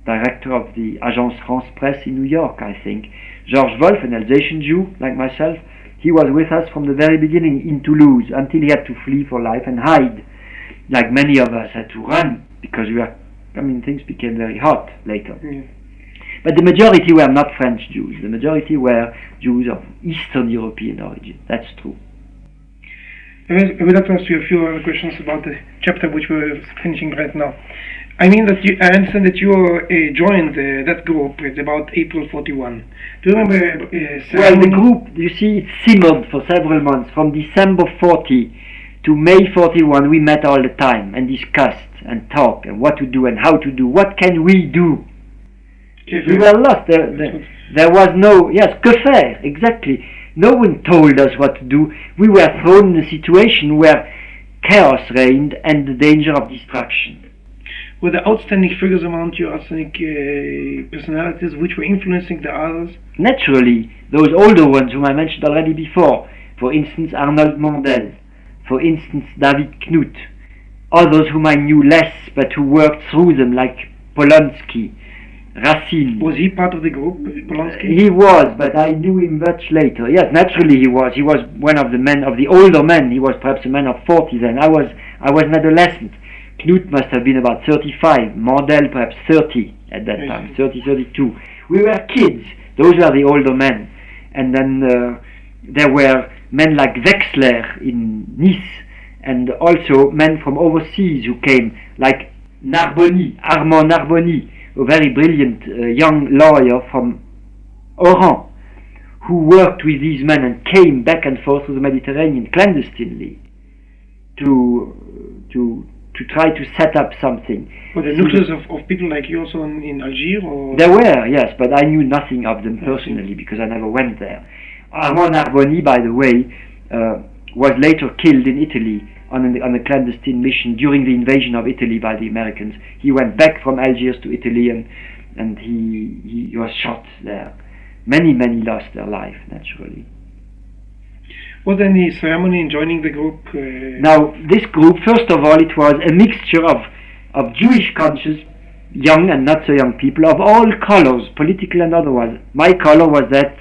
director of the Agence France Presse in New York, I think. Georges Wolf, an Alsatian Jew like myself, he was with us from the very beginning in Toulouse until he had to flee for life and hide. Like many of us had to run because things became very hot later. Yeah. But the majority were not French Jews. The majority were Jews of Eastern European origin. That's true. I would like to ask you a few other questions about the chapter which we're finishing right now. I mean that I understand that you joined that group at about April 41. Do you remember? Well, the group, you see, it simmered for several months. From December 40 to May 41, we met all the time and discussed and talked and what to do and how to do. What can we do? We were lost. There was no, que faire, exactly. No one told us what to do. We were thrown in a situation where chaos reigned and the danger of destruction. Were there outstanding figures among your outstanding personalities which were influencing the others? Naturally, those older ones whom I mentioned already before. For instance, Arnold Mondel. For instance, David Knut. Others whom I knew less but who worked through them, like Polonsky, Racine. Was he part of the group, Polonsky? He was, but I knew him much later. Yes, naturally he was. He was one of the men, of the older men. He was perhaps a man of 40 then. I was an adolescent. Knut must have been about 35. Mondel perhaps 30 at that time, 30, 32. We were kids. Those were the older men. And then there were men like Wexler in Nice, and also men from overseas who came, like Armand Narboni, a very brilliant young lawyer from Oran, who worked with these men and came back and forth through the Mediterranean clandestinely to try to set up something. Were there nucleus of people like you also in Algiers? Or? There were, yes, but I knew nothing of them personally because I never went there. Armand Narboni, by the way, was later killed in Italy on a clandestine mission during the invasion of Italy by the Americans. He went back from Algiers to Italy and he was shot there. Many lost their life, naturally. Was there any ceremony in joining the group? Now, this group, first of all, it was a mixture of Jewish conscious, young and not so young people, of all colors, political and otherwise. My color was that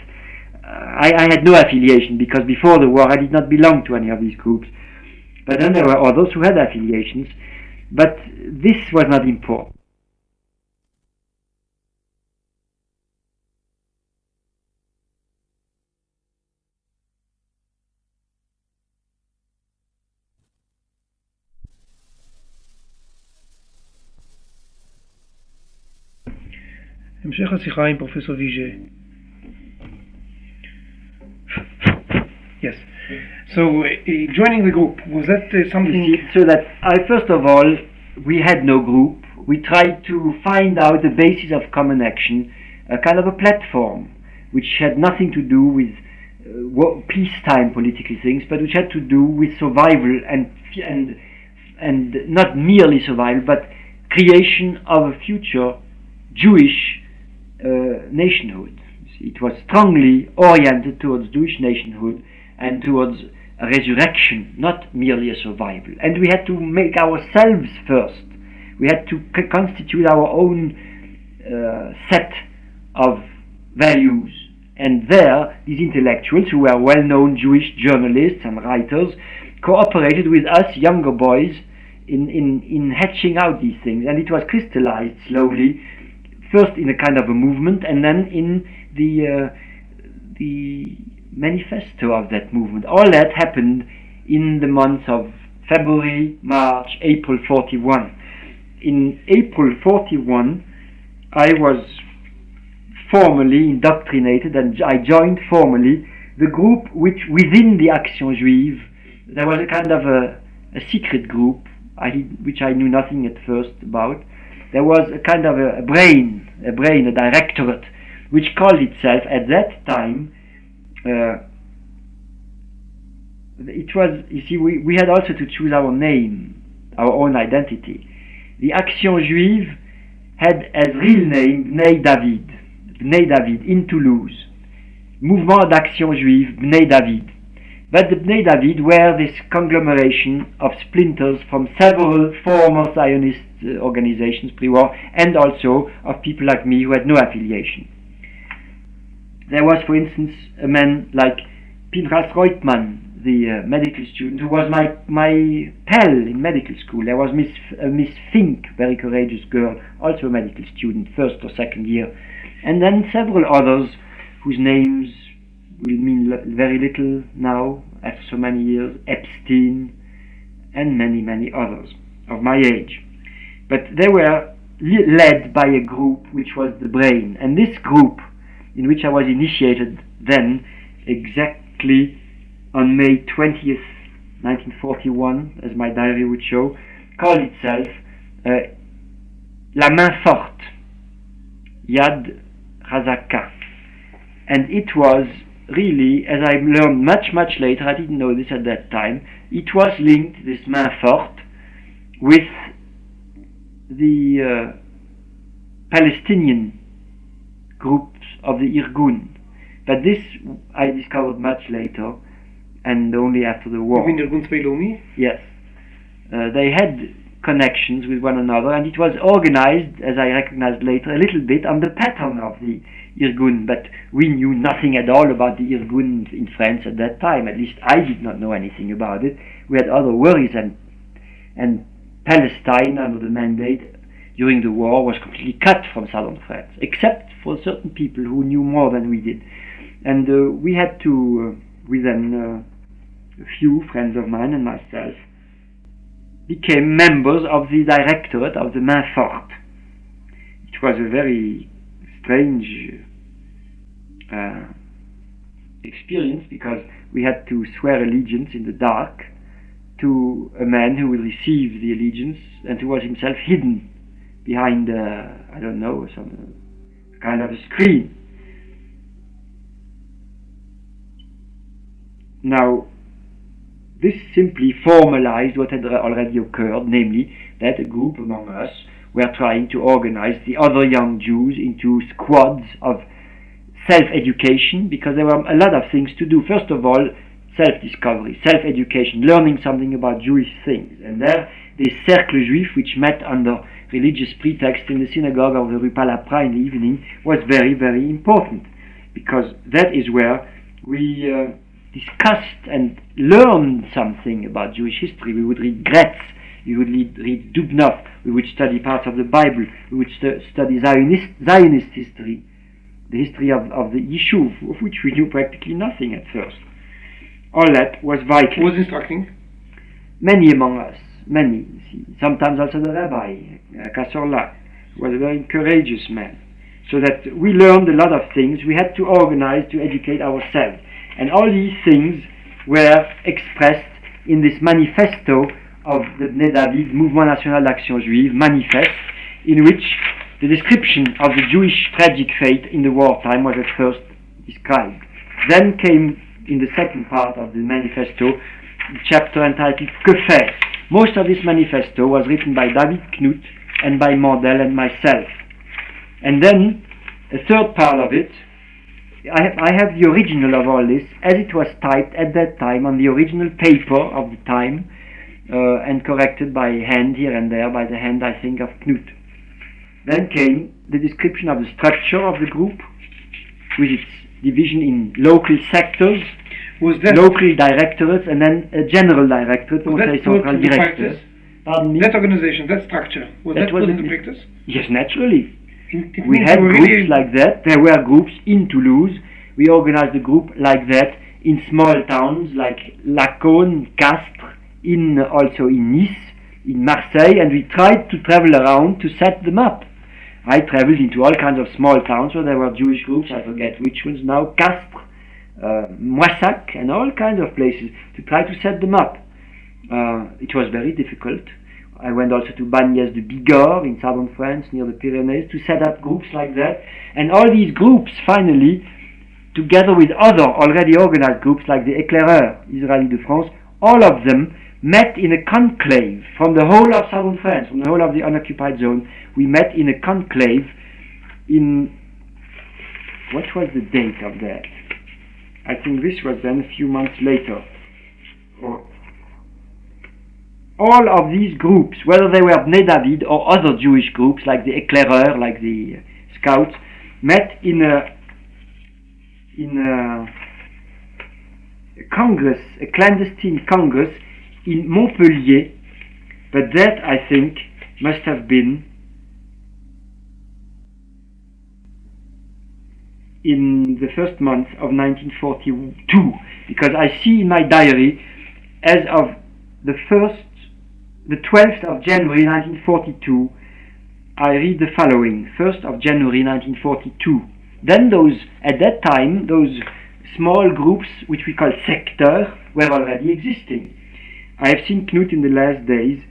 I had no affiliation because before the war I did not belong to any of these groups. But then there were others who had affiliations, but this was not important. המשך השיחה עם פרופסור ויג'ה. Yes. So joining the group, was that something? So that first of all, we had no group. We tried to find out the basis of common action, a kind of a platform, which had nothing to do with peacetime political things, but which had to do with survival and not merely survival, but creation of a future Jewish nationhood. It was strongly oriented towards Jewish nationhood and towards a resurrection, not merely a survival. And we had to make ourselves first. We had to constitute our own set of values. And there, these intellectuals, who were well-known Jewish journalists and writers, cooperated with us younger boys in hatching out these things. And it was crystallized slowly, first in a kind of a movement, and then in the manifesto of that movement. All that happened in the months of February, March, April 41. In April 41, I was formally indoctrinated and I joined formally the group which within the Action Juive, there was a kind of a secret group, which I knew nothing at first about. There was a kind of a directorate, which called itself at that time, it was, you see, we had also to choose our name, our own identity. The Action Juive had as real name Bnei-David in Toulouse. Mouvement d'Action Juive, Bnei-David. But the Bnei-David were this conglomeration of splinters from several former Zionist organizations pre-war, and also of people like me who had no affiliation. There was, for instance, a man like Pinchas Reutemann, the medical student, who was my pal in medical school. There was Miss Fink, very courageous girl, also a medical student, first or second year. And then several others whose names will mean very little now, after so many years, Epstein, and many, many others of my age. But they were led by a group which was the Brain. And this group, in which I was initiated then, exactly on May 20th, 1941, as my diary would show, called itself La Main Forte, Yad Hazaka. And it was really, as I learned much, much later, I didn't know this at that time, it was linked, this Main Forte, with the Palestinian groups of the Irgun. But this I discovered much later, and only after the war. You mean Irgun Tzvei Yes. They had connections with one another, and it was organized, as I recognized later, a little bit on the pattern of the Irgun, but we knew nothing at all about the Irgun in France at that time. At least I did not know anything about it. We had other worries, and Palestine, under the mandate during the war, was completely cut from southern France, except for certain people who knew more than we did. And we had to, we then, a few friends of mine and myself, became members of the directorate of the Main Forte. It was a very strange experience, because we had to swear allegiance in the dark to a man who would receive the allegiance and who was himself hidden behind, I don't know, some kind of a screen. Now, this simply formalized what had already occurred, namely that a group among us were trying to organize the other young Jews into squads of self-education, because there were a lot of things to do. First of all, self-discovery, self-education, learning something about Jewish things. And there, the Cercle Juif, which met under religious pretext in the synagogue of the Rue Palapra in the evening, was very, very important, because that is where we discussed and learned something about Jewish history. We would read Gretz, we would read Dubnov, we would study parts of the Bible, we would study Zionist history, the history of the Yishuv, of which we knew practically nothing at first. All that was vital. Who was instructing? Many among us, many. Sometimes also the rabbi, Kasorla, was a very courageous man. So that we learned a lot of things. We had to organize, to educate ourselves. And all these things were expressed in this manifesto of the Bnei-David, Mouvement National d'Action Juive, manifest, in which the description of the Jewish tragic fate in the wartime was at first described. Then came, in the second part of the manifesto, a chapter entitled Que faire? Most of this manifesto was written by David Knut and by Mordel and myself. And then, a third part of it, I have the original of all this, as it was typed at that time on the original paper of the time, and corrected by hand here and there, by the hand, I think, of Knut. Then came the description of the structure of the group, with its division in local sectors, local directorates, and then a general directorate, Pardon me? That organization, that structure, was that put into practice? Yes, naturally. We had groups like that. There were groups in Toulouse. We organized a group like that in small towns like Lacaune, Castres, also in Nice, in Marseille, and we tried to travel around to set them up. I traveled into all kinds of small towns where there were Jewish groups. I forget which ones now. Castres, Moissac, and all kinds of places to try to set them up. It was very difficult. I went also to Bagnès de Bigorre in southern France, near the Pyrenees, to set up groups like that. And all these groups, finally, together with other already organized groups like the Éclaireurs Israélis de France, all of them met in a conclave from the whole of southern France, from the whole of the unoccupied zone. We met in a conclave in, what was the date of that? I think this was then a few months later. All of these groups, whether they were Bnei-David or other Jewish groups like the Éclaireurs, like the Scouts, met in a congress, a clandestine congress in Montpellier, but that I think must have been in the first month of 1942, because I see in my diary as of the 12th of January 1942, I read the following: 1st of January 1942. Then at that time, those small groups, which we call secteurs, were already existing. I have seen Knut in the last days.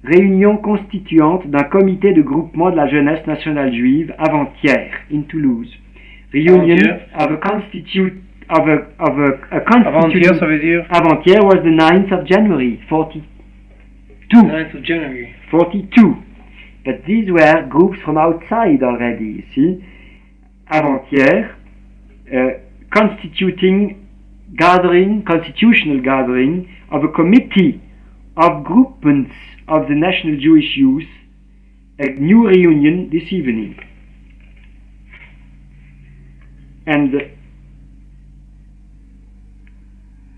Réunion constituante d'un comité de groupement de la jeunesse nationale juive avant-hier in Toulouse. Reunion of a constituent of a constituent. Avant-hier, ça veut dire? Avant-hier was the 9th of January, 42. 9th of January. 42. But these were groups from outside already, you see. Avant-hier, constitutional gathering of a committee of groupments of the National Jewish Youth, a new reunion this evening. And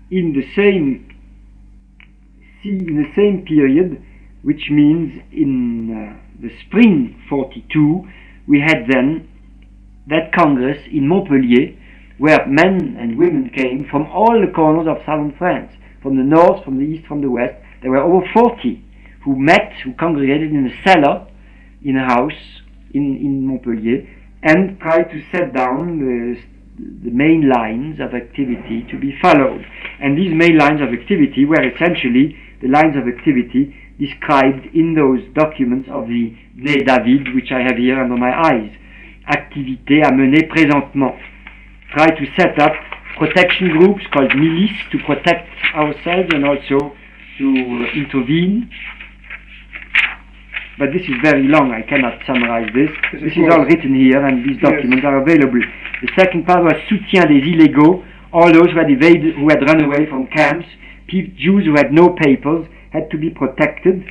in the same period, which means in the spring 42, we had then that congress in Montpellier, where men and women came from all the corners of southern France, from the north, from the east, from the west. There were over 40 who congregated in a cellar, in a house in Montpellier, and tried to set down the main lines of activity to be followed. And these main lines of activity were essentially the lines of activity described in those documents of the Bnei-David, which I have here under my eyes. Activité à mener présentement. Try to set up protection groups called milices to protect ourselves and also to intervene. But this is very long, I cannot summarize this. This is all written here and these documents are available. The second part was soutien des illégaux, all those who had run away from camps. Jews who had no papers had to be protected.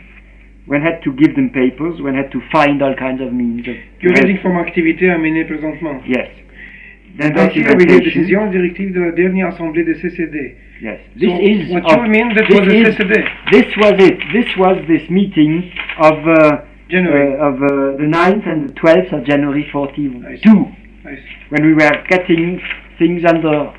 One had to give them papers, one had to find all kinds of means. You're reading from activité à mener présentement. Yes. Then ainsi avec les décisions directives de la dernière assemblée des CCD. Yes. This is what you mean that was a CCD. This was it. This was this meeting of January. Of the 9th and the 12th of January 42. I see. When we were getting things under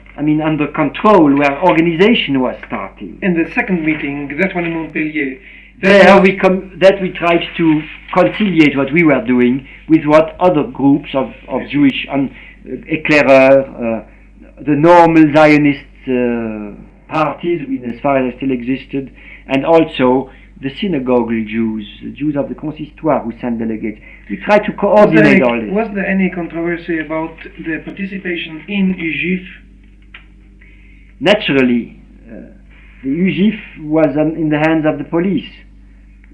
control, where organization was starting. And the second meeting, that one in Montpellier. We tried to conciliate what we were doing with what other groups of Jewish Éclaireurs, the normal Zionist parties, as far as they still existed, and also the synagogue Jews, the Jews of the consistoire who sent delegates. We tried to coordinate all this. Was there any controversy about the participation in UGIF? Naturally, the UGIF was in the hands of the police,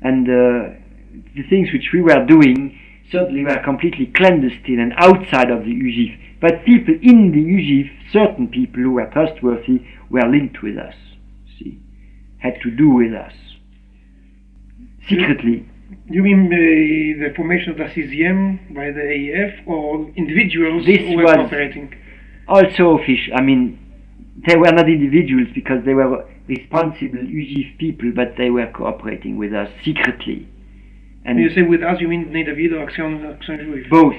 and the things which we were doing certainly were completely clandestine and outside of the UGIF. But people in the UGIF, certain people who were trustworthy, were linked with us, had to do with us, secretly. You mean the formation of the CZM by the AEF, or individuals who were cooperating? Also official. They were not individuals because they were responsible UGIF people, but they were cooperating with us secretly. And you say with us, you mean Bnei-David or Action Juive? Both.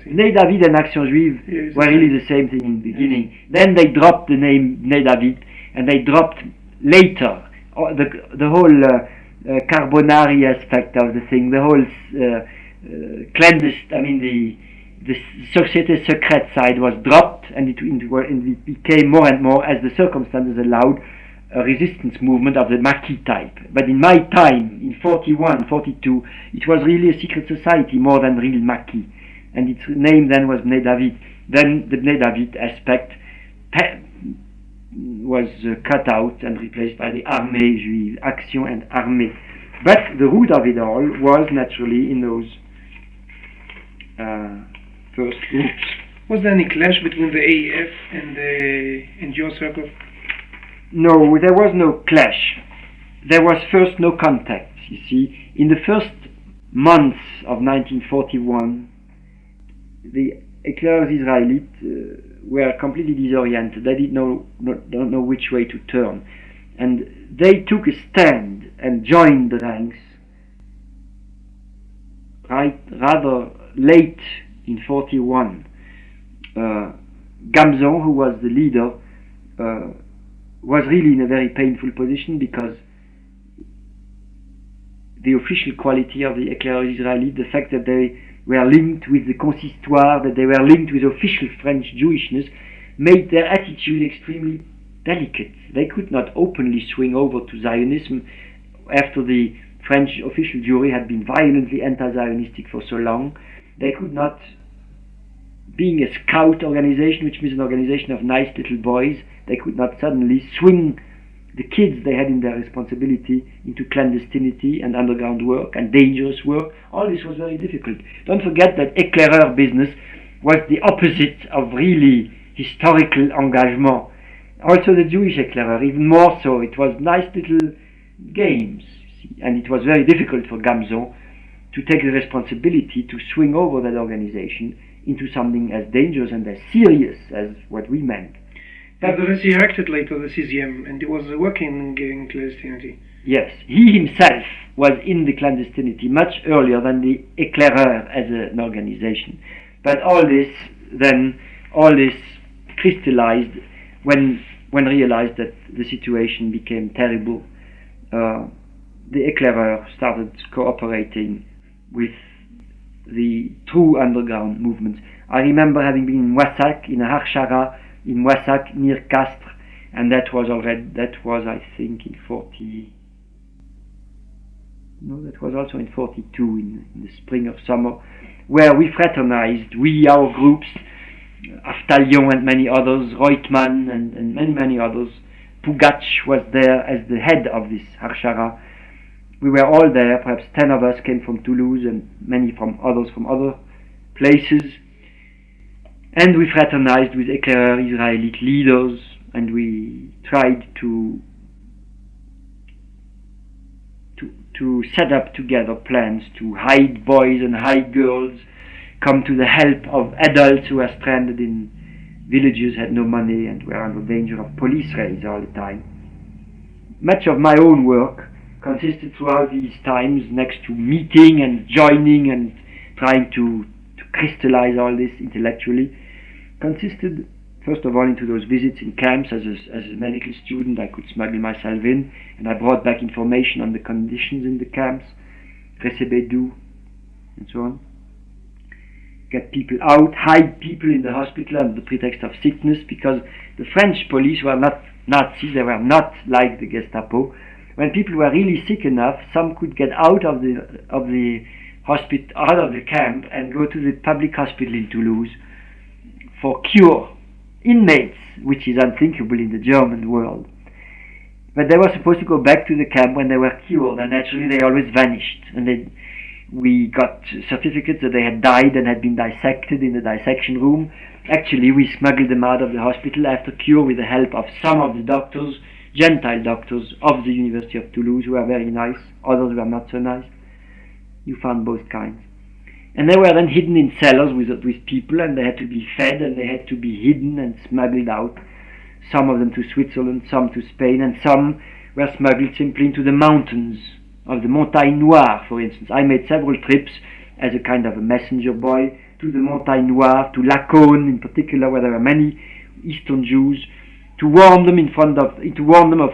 Bnei-David and Action Juive were really the same thing in the beginning. Then they dropped the name Bnei-David, and they dropped later the whole carbonari aspect of the thing, the whole clandestine, the Société Secrète side was dropped, and it became more and more, as the circumstances allowed, a resistance movement of the Maquis type. But in my time, in 41, 42, it was really a secret society more than real Maquis. And its name then was Bnei-David. Then the Bnei-David aspect was cut out and replaced by the Armée Juive, Action and Armée. But the root of it all was naturally in those first groups. Was there any clash between the AEF and your circle? No, there was no clash. There was first no contact. You see, in the first months of 1941, the éclaireurs israélites were completely disoriented. They don't know which way to turn, and they took a stand and joined the ranks rather late in 41. Gamzon, who was the leader, was really in a very painful position because the official quality of the éclaireurs israélites, the fact that they were linked with the consistoire, that they were linked with official French Jewishness, made their attitude extremely delicate. They could not openly swing over to Zionism after the French official Jewry had been violently anti-Zionistic for so long. They could not, being a scout organization, which means an organization of nice little boys, they could not suddenly swing the kids they had in their responsibility into clandestinity and underground work and dangerous work. All this was very difficult. Don't forget that éclaireur business was the opposite of really historical engagement. Also the Jewish éclaireur, even more so. It was nice little games, and it was very difficult for Gamzon to take the responsibility to swing over that organization into something as dangerous and as serious as what we meant. Nevertheless, he acted later the CZM, and he was working in clandestinity. Yes, he himself was in the clandestinity much earlier than the éclaireur as an organization. But all this crystallized when realized that the situation became terrible. The éclaireur started cooperating with the true underground movements. I remember having been in Wassak, in a Harshara, in Wassak near Castres, and that was I think in 40. No, that was also in 42 in the spring or summer, where we fraternized, our groups, Aftalion and many others, Reutemann and many others. Pugach was there as the head of this Harshara. We were all there, perhaps 10 of us came from Toulouse and many from other places. And we fraternized with éclaireurs Israelite leaders, and we tried to set up together plans to hide boys and hide girls, come to the help of adults who were stranded in villages, had no money, and were under danger of police raids all the time. Much of my own work consisted throughout these times, next to meeting and joining and trying to crystallize all this intellectually, consisted first of all into those visits in camps. As a medical student, I could smuggle myself in, and I brought back information on the conditions in the camps, Recebedou, and so on. Get people out, hide people in the hospital under the pretext of sickness, because the French police were not Nazis, they were not like the Gestapo. When people were really sick enough, some could get out of the hospital, out of the camp, and go to the public hospital in Toulouse for cure. Inmates, which is unthinkable in the German world. But they were supposed to go back to the camp when they were cured, and naturally they always vanished. And we got certificates that they had died and had been dissected in the dissection room. Actually, we smuggled them out of the hospital after cure with the help of some of the doctors, Gentile doctors of the University of Toulouse, who were very nice, others were not so nice. You found both kinds. And they were then hidden in cellars with people, and they had to be fed, and they had to be hidden and smuggled out. Some of them to Switzerland, some to Spain, and some were smuggled simply into the mountains of the Montagne Noire, for instance. I made several trips as a kind of a messenger boy to the Montagne Noire, to Lacaune in particular, where there were many Eastern Jews, to warn them of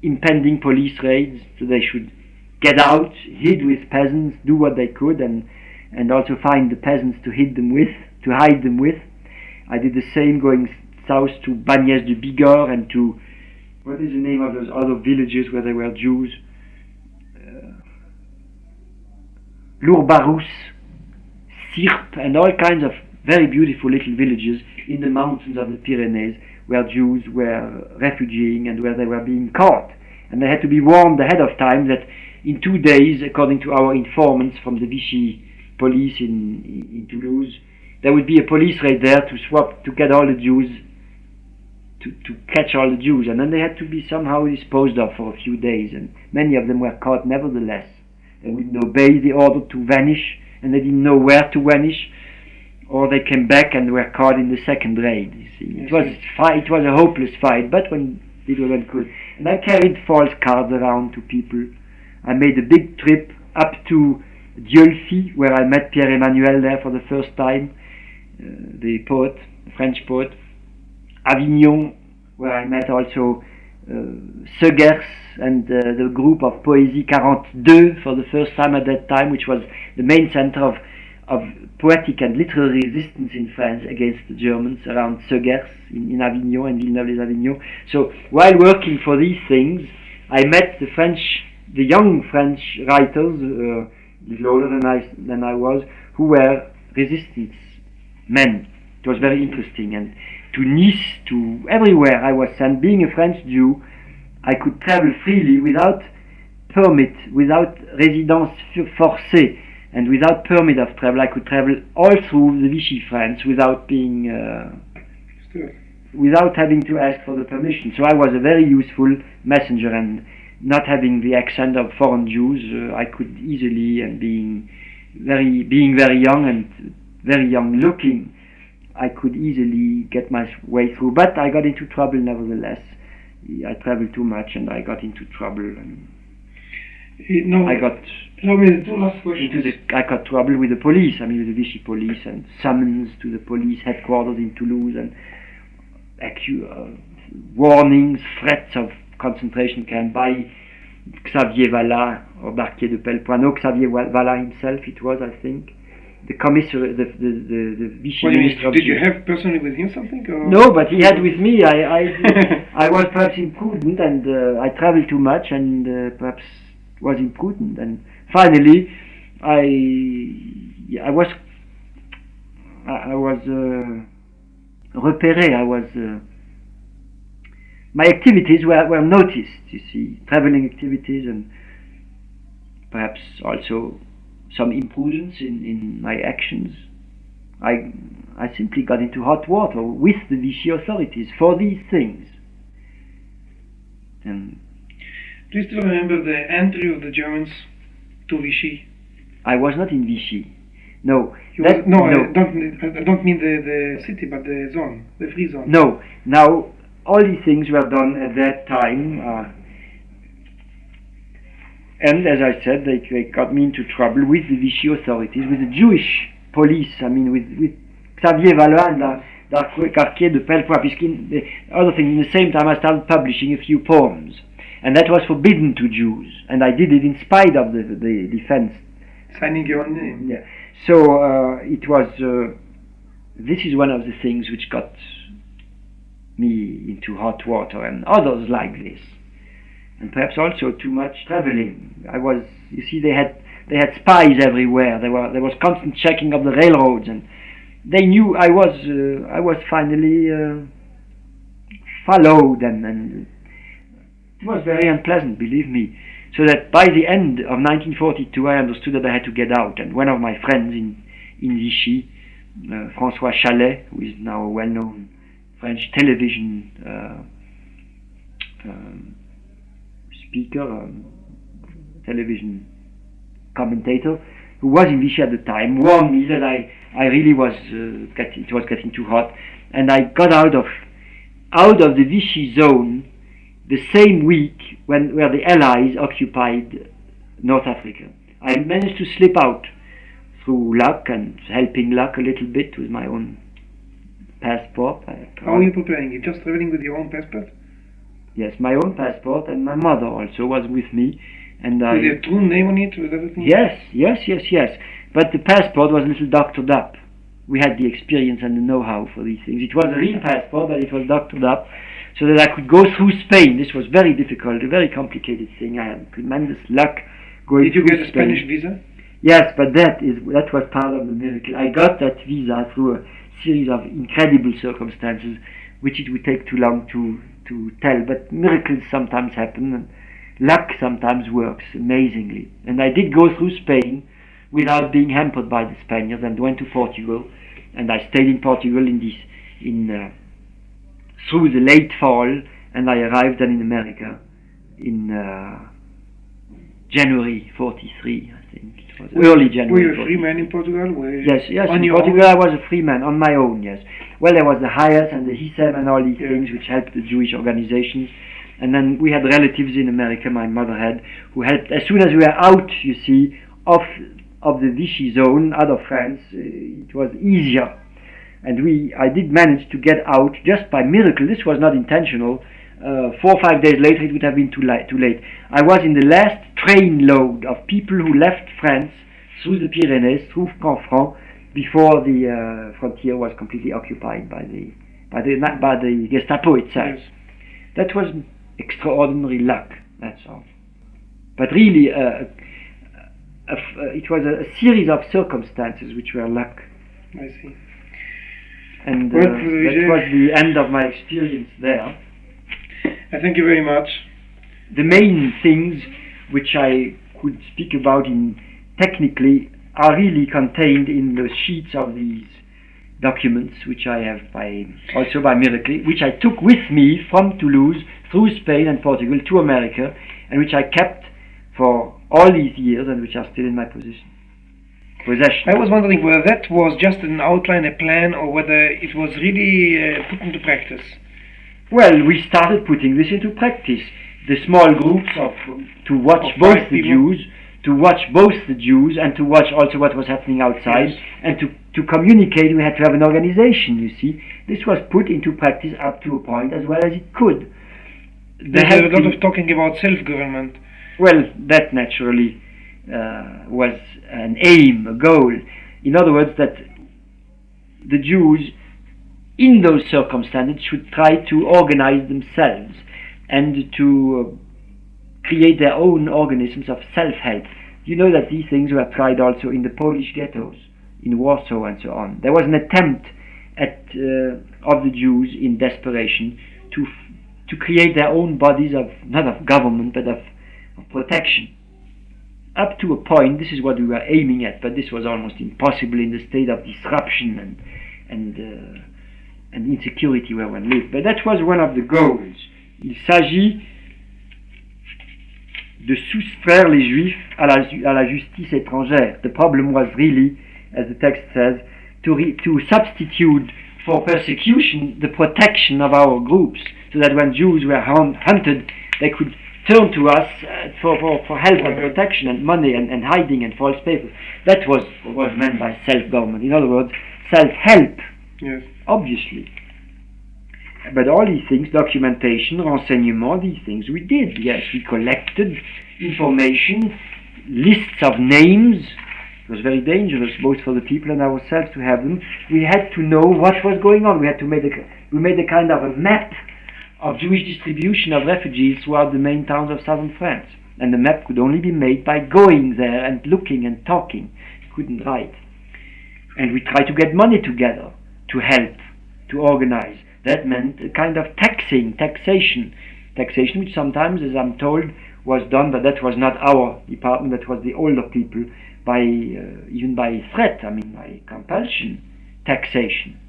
impending police raids, so they should get out, hid with peasants, do what they could, and and also find the peasants to hide them with. I did the same going south to Bagnès de Bigorre and to, what is the name of those other villages where there were Jews? Lourbarous, Sirpe, and all kinds of very beautiful little villages in the mountains of the Pyrenees where Jews were refugeeing and where they were being caught. And they had to be warned ahead of time that in 2 days, according to our informants from the Vichy police in Toulouse, there would be a police raid there to get all the Jews, to catch all the Jews, and then they had to be somehow disposed of for a few days, and many of them were caught nevertheless. They wouldn't obey the order to vanish, and they didn't know where to vanish, or they came back and were caught in the second raid. You see, it was a hopeless fight, but when it was good. And I carried false cards around to people. I made a big trip up to Diolfi, where I met Pierre Emmanuel there for the first time, the poet, the French poet. Avignon, where I met also Segers and the group of Poésie 42 for the first time at that time, which was the main center of poetic and literary resistance in France against the Germans around Segers in Avignon and Villeneuve-les-Avignon. So while working for these things, I met the young French writers, little older than I was, who were resistance men. It was very interesting, and to Nice, to everywhere I was sent. Being a French Jew, I could travel freely without permit, without résidence forcée, and without permit of travel. I could travel all through the Vichy France without being, without having to ask for the permission. So I was a very useful messenger, and not having the accent of foreign Jews, I could easily, and being very young and very young looking, I could easily get my way through, but I got into trouble nevertheless. I traveled too much and I got into trouble. And I got trouble with the police, with the Vichy police, and summons to the police headquarters in Toulouse, and warnings, threats of concentration camp by Xavier Vallat or Barquier de Pellepoineau. Xavier Vallat himself, it was, I think. The commissary, the Vichy minister. Did you have personally with him something? Or? No, but he had with me. I was perhaps imprudent, and I traveled too much, and perhaps was imprudent. And finally, I was repéré. My activities were noticed. You see, traveling activities, and perhaps also some imprudence in my actions. I simply got into hot water with the Vichy authorities for these things. And do you still remember the entry of the Germans to Vichy? I was not in Vichy. No. I don't mean the city, but the zone, the free zone. No. Now, all these things were done at that time. And as I said, they got me into trouble with the Vichy authorities, with the Jewish police, with Xavier Vallat and Barquier de Pellepoineau. The other thing, in the same time I started publishing a few poems, and that was forbidden to Jews, and I did it in spite of the defense. Signing your own name. Yeah. So it was, this is one of the things which got me into hot water, and others like this. And perhaps also too much traveling. You see, they had spies everywhere. There was constant checking of the railroads, and they knew I was finally followed, and it was very unpleasant, believe me. So that by the end of 1942, I understood that I had to get out. And one of my friends in Vichy, François Chalet, who is now a well-known French television speaker, television commentator, who was in Vichy at the time, warned me that I really was it was getting too hot, and I got out of the Vichy zone the same week where the Allies occupied North Africa. I managed to slip out through luck and helping luck a little bit with my own passport. How are you preparing? You're just traveling with your own passport? Yes, my own passport, and my mother also was with me. And with your true name on it, with everything? Yes. but the passport was a little doctored up. We had the experience and the know-how for these things. It was a real passport, but it was doctored up so that I could go through Spain. This was very difficult, a very complicated thing. I had tremendous luck going through Spain. Did you get a Spanish visa? Yes, but that was part of the miracle. I got that visa through a series of incredible circumstances, which it would take too long to tell. But miracles sometimes happen, and luck sometimes works amazingly. And I did go through Spain without being hampered by the Spaniards, and went to Portugal, and I stayed in Portugal through the late fall, and I arrived then in America in January 43, I think. It was early January. Were you a free man in Portugal? Yes, in Portugal I was a free man, on my own, yes. Well, there was the Hayas and the Haim and all these things which helped the Jewish organizations. And then we had relatives in America, my mother had, who helped. As soon as we were out, you see, of the Vichy zone, out of France, it was easier. And I did manage to get out just by miracle. This was not intentional. 4 or 5 days later, it would have been too late. I was in the last train load of people who left France through the Pyrenees, through Canfranc, before the frontier was completely occupied by the Gestapo itself. Yes. That was extraordinary luck. That's all. But really, it was a series of circumstances which were luck. I see. And that was the end of my experience there. Thank you very much. The main things which I could speak about technically are really contained in the sheets of these documents, which I have also by miracle, which I took with me from Toulouse through Spain and Portugal to America, and which I kept for all these years, and which are still in my possession. I was wondering whether that was just an outline, a plan, or whether it was really put into practice. Well, we started putting this into practice. The small groups to watch both the Jews, and to watch also what was happening outside, yes. And to communicate. We had to have an organization. You see, this was put into practice up to a point as well as it could. There's a lot of talking about self-government. Well, that naturally was an aim, a goal. In other words, that the Jews, in those circumstances, should try to organize themselves and to create their own organisms of self-help. You know that these things were tried also in the Polish ghettos, in Warsaw and so on. There was an attempt of the Jews in desperation to create their own bodies of, not of government, but of protection. Up to a point, this is what we were aiming at, but this was almost impossible in the state of disruption and insecurity where one lived. But that was one of the goals. Il s'agit de soustraire les Juifs à la justice étrangère. The problem was really, as the text says, to substitute for persecution the protection of our groups, so that when Jews were hunted, they could turn to us for help and protection and money and hiding and false papers. That was what was meant by self-government. In other words, self-help. Yes. Obviously. But all these things, documentation, renseignement, these things we did. Yes, we collected information, lists of names. It was very dangerous, both for the people and ourselves to have them. We had to know what was going on. We made a kind of a map of Jewish distribution of refugees throughout the main towns of southern France. And the map could only be made by going there and looking and talking. You couldn't write. And we tried to get money together to help, to organize. That meant a kind of taxation which sometimes, as I'm told, was done, but that was not our department, that was the older people, even by threat, by compulsion, taxation.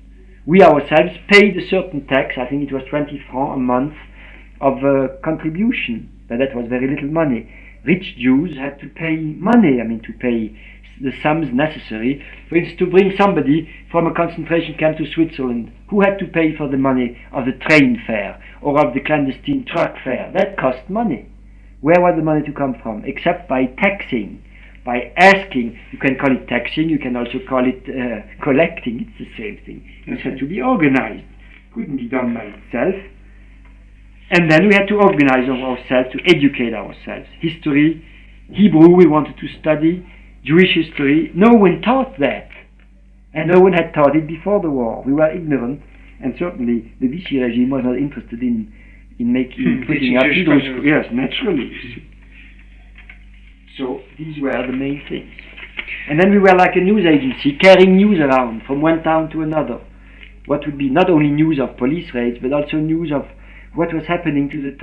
We ourselves paid a certain tax, I think it was 20 francs a month of contribution, but that was very little money. Rich Jews had to pay money, to pay the sums necessary. For instance, to bring somebody from a concentration camp to Switzerland, who had to pay for the money of the train fare or of the clandestine truck fare? That cost money. Where was the money to come from? Except by taxing, by asking. You can call it taxing, you can also call it collecting. It's the same thing. It had to be organized. It couldn't be done by itself. And then we had to organize ourselves, to educate ourselves. History, Hebrew we wanted to study, Jewish history, no one taught that. And no one had taught it before the war. We were ignorant, and certainly the Vichy regime was not interested in putting up Hebrew schools. Yes, naturally. So these were the main things. And then we were like a news agency, carrying news around from one town to another. What would be not only news of police raids, but also news of what was happening to the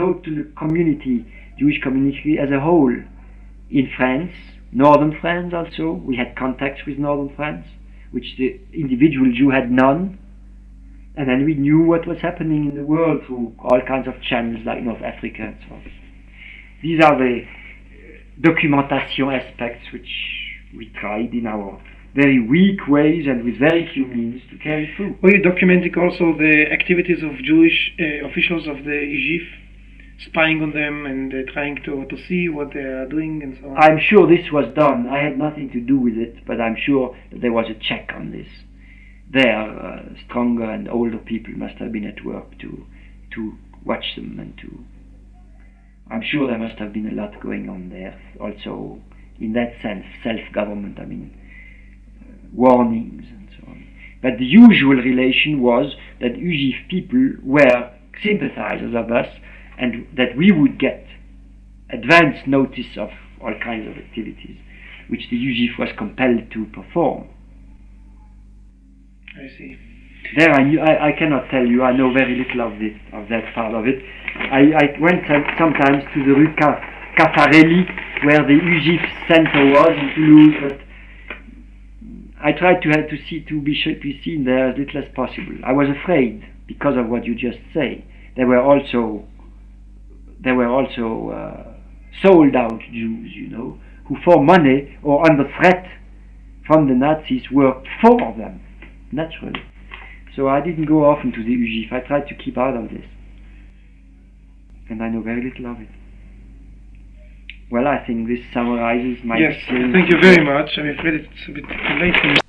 community, Jewish community as a whole. In France, northern France also, we had contacts with northern France, which the individual Jew had none. And then we knew what was happening in the world through all kinds of channels like North Africa and so on. These are the documentation aspects which we tried in our very weak ways and with very few means to carry through. Were you documenting also the activities of Jewish officials of the Vigée, spying on them and trying to see what they are doing and so on? I'm sure this was done. I had nothing to do with it, but I'm sure that there was a check on this. There, stronger and older people must have been at work to watch them and to... I'm sure there must have been a lot going on there. Also, in that sense, self-government, I mean, warnings and so on. But the usual relation was that Vigée people were sympathizers of us and that we would get advance notice of all kinds of activities which the Vigée was compelled to perform. I see. There I cannot tell you, I know very little of that part of it. I went sometimes to the Rue Caffarelli where the Vigée center was in Toulouse, but I tried to be seen there as little as possible. I was afraid because of what you just say. There were also sold out Jews, you know, who for money or under threat from the Nazis worked for them, naturally. So I didn't go often to the Vigée. I tried to keep out of this. And I know very little of it. Well, I think this summarizes my experience. Yes, thank you very much. I'm afraid it's a bit too late.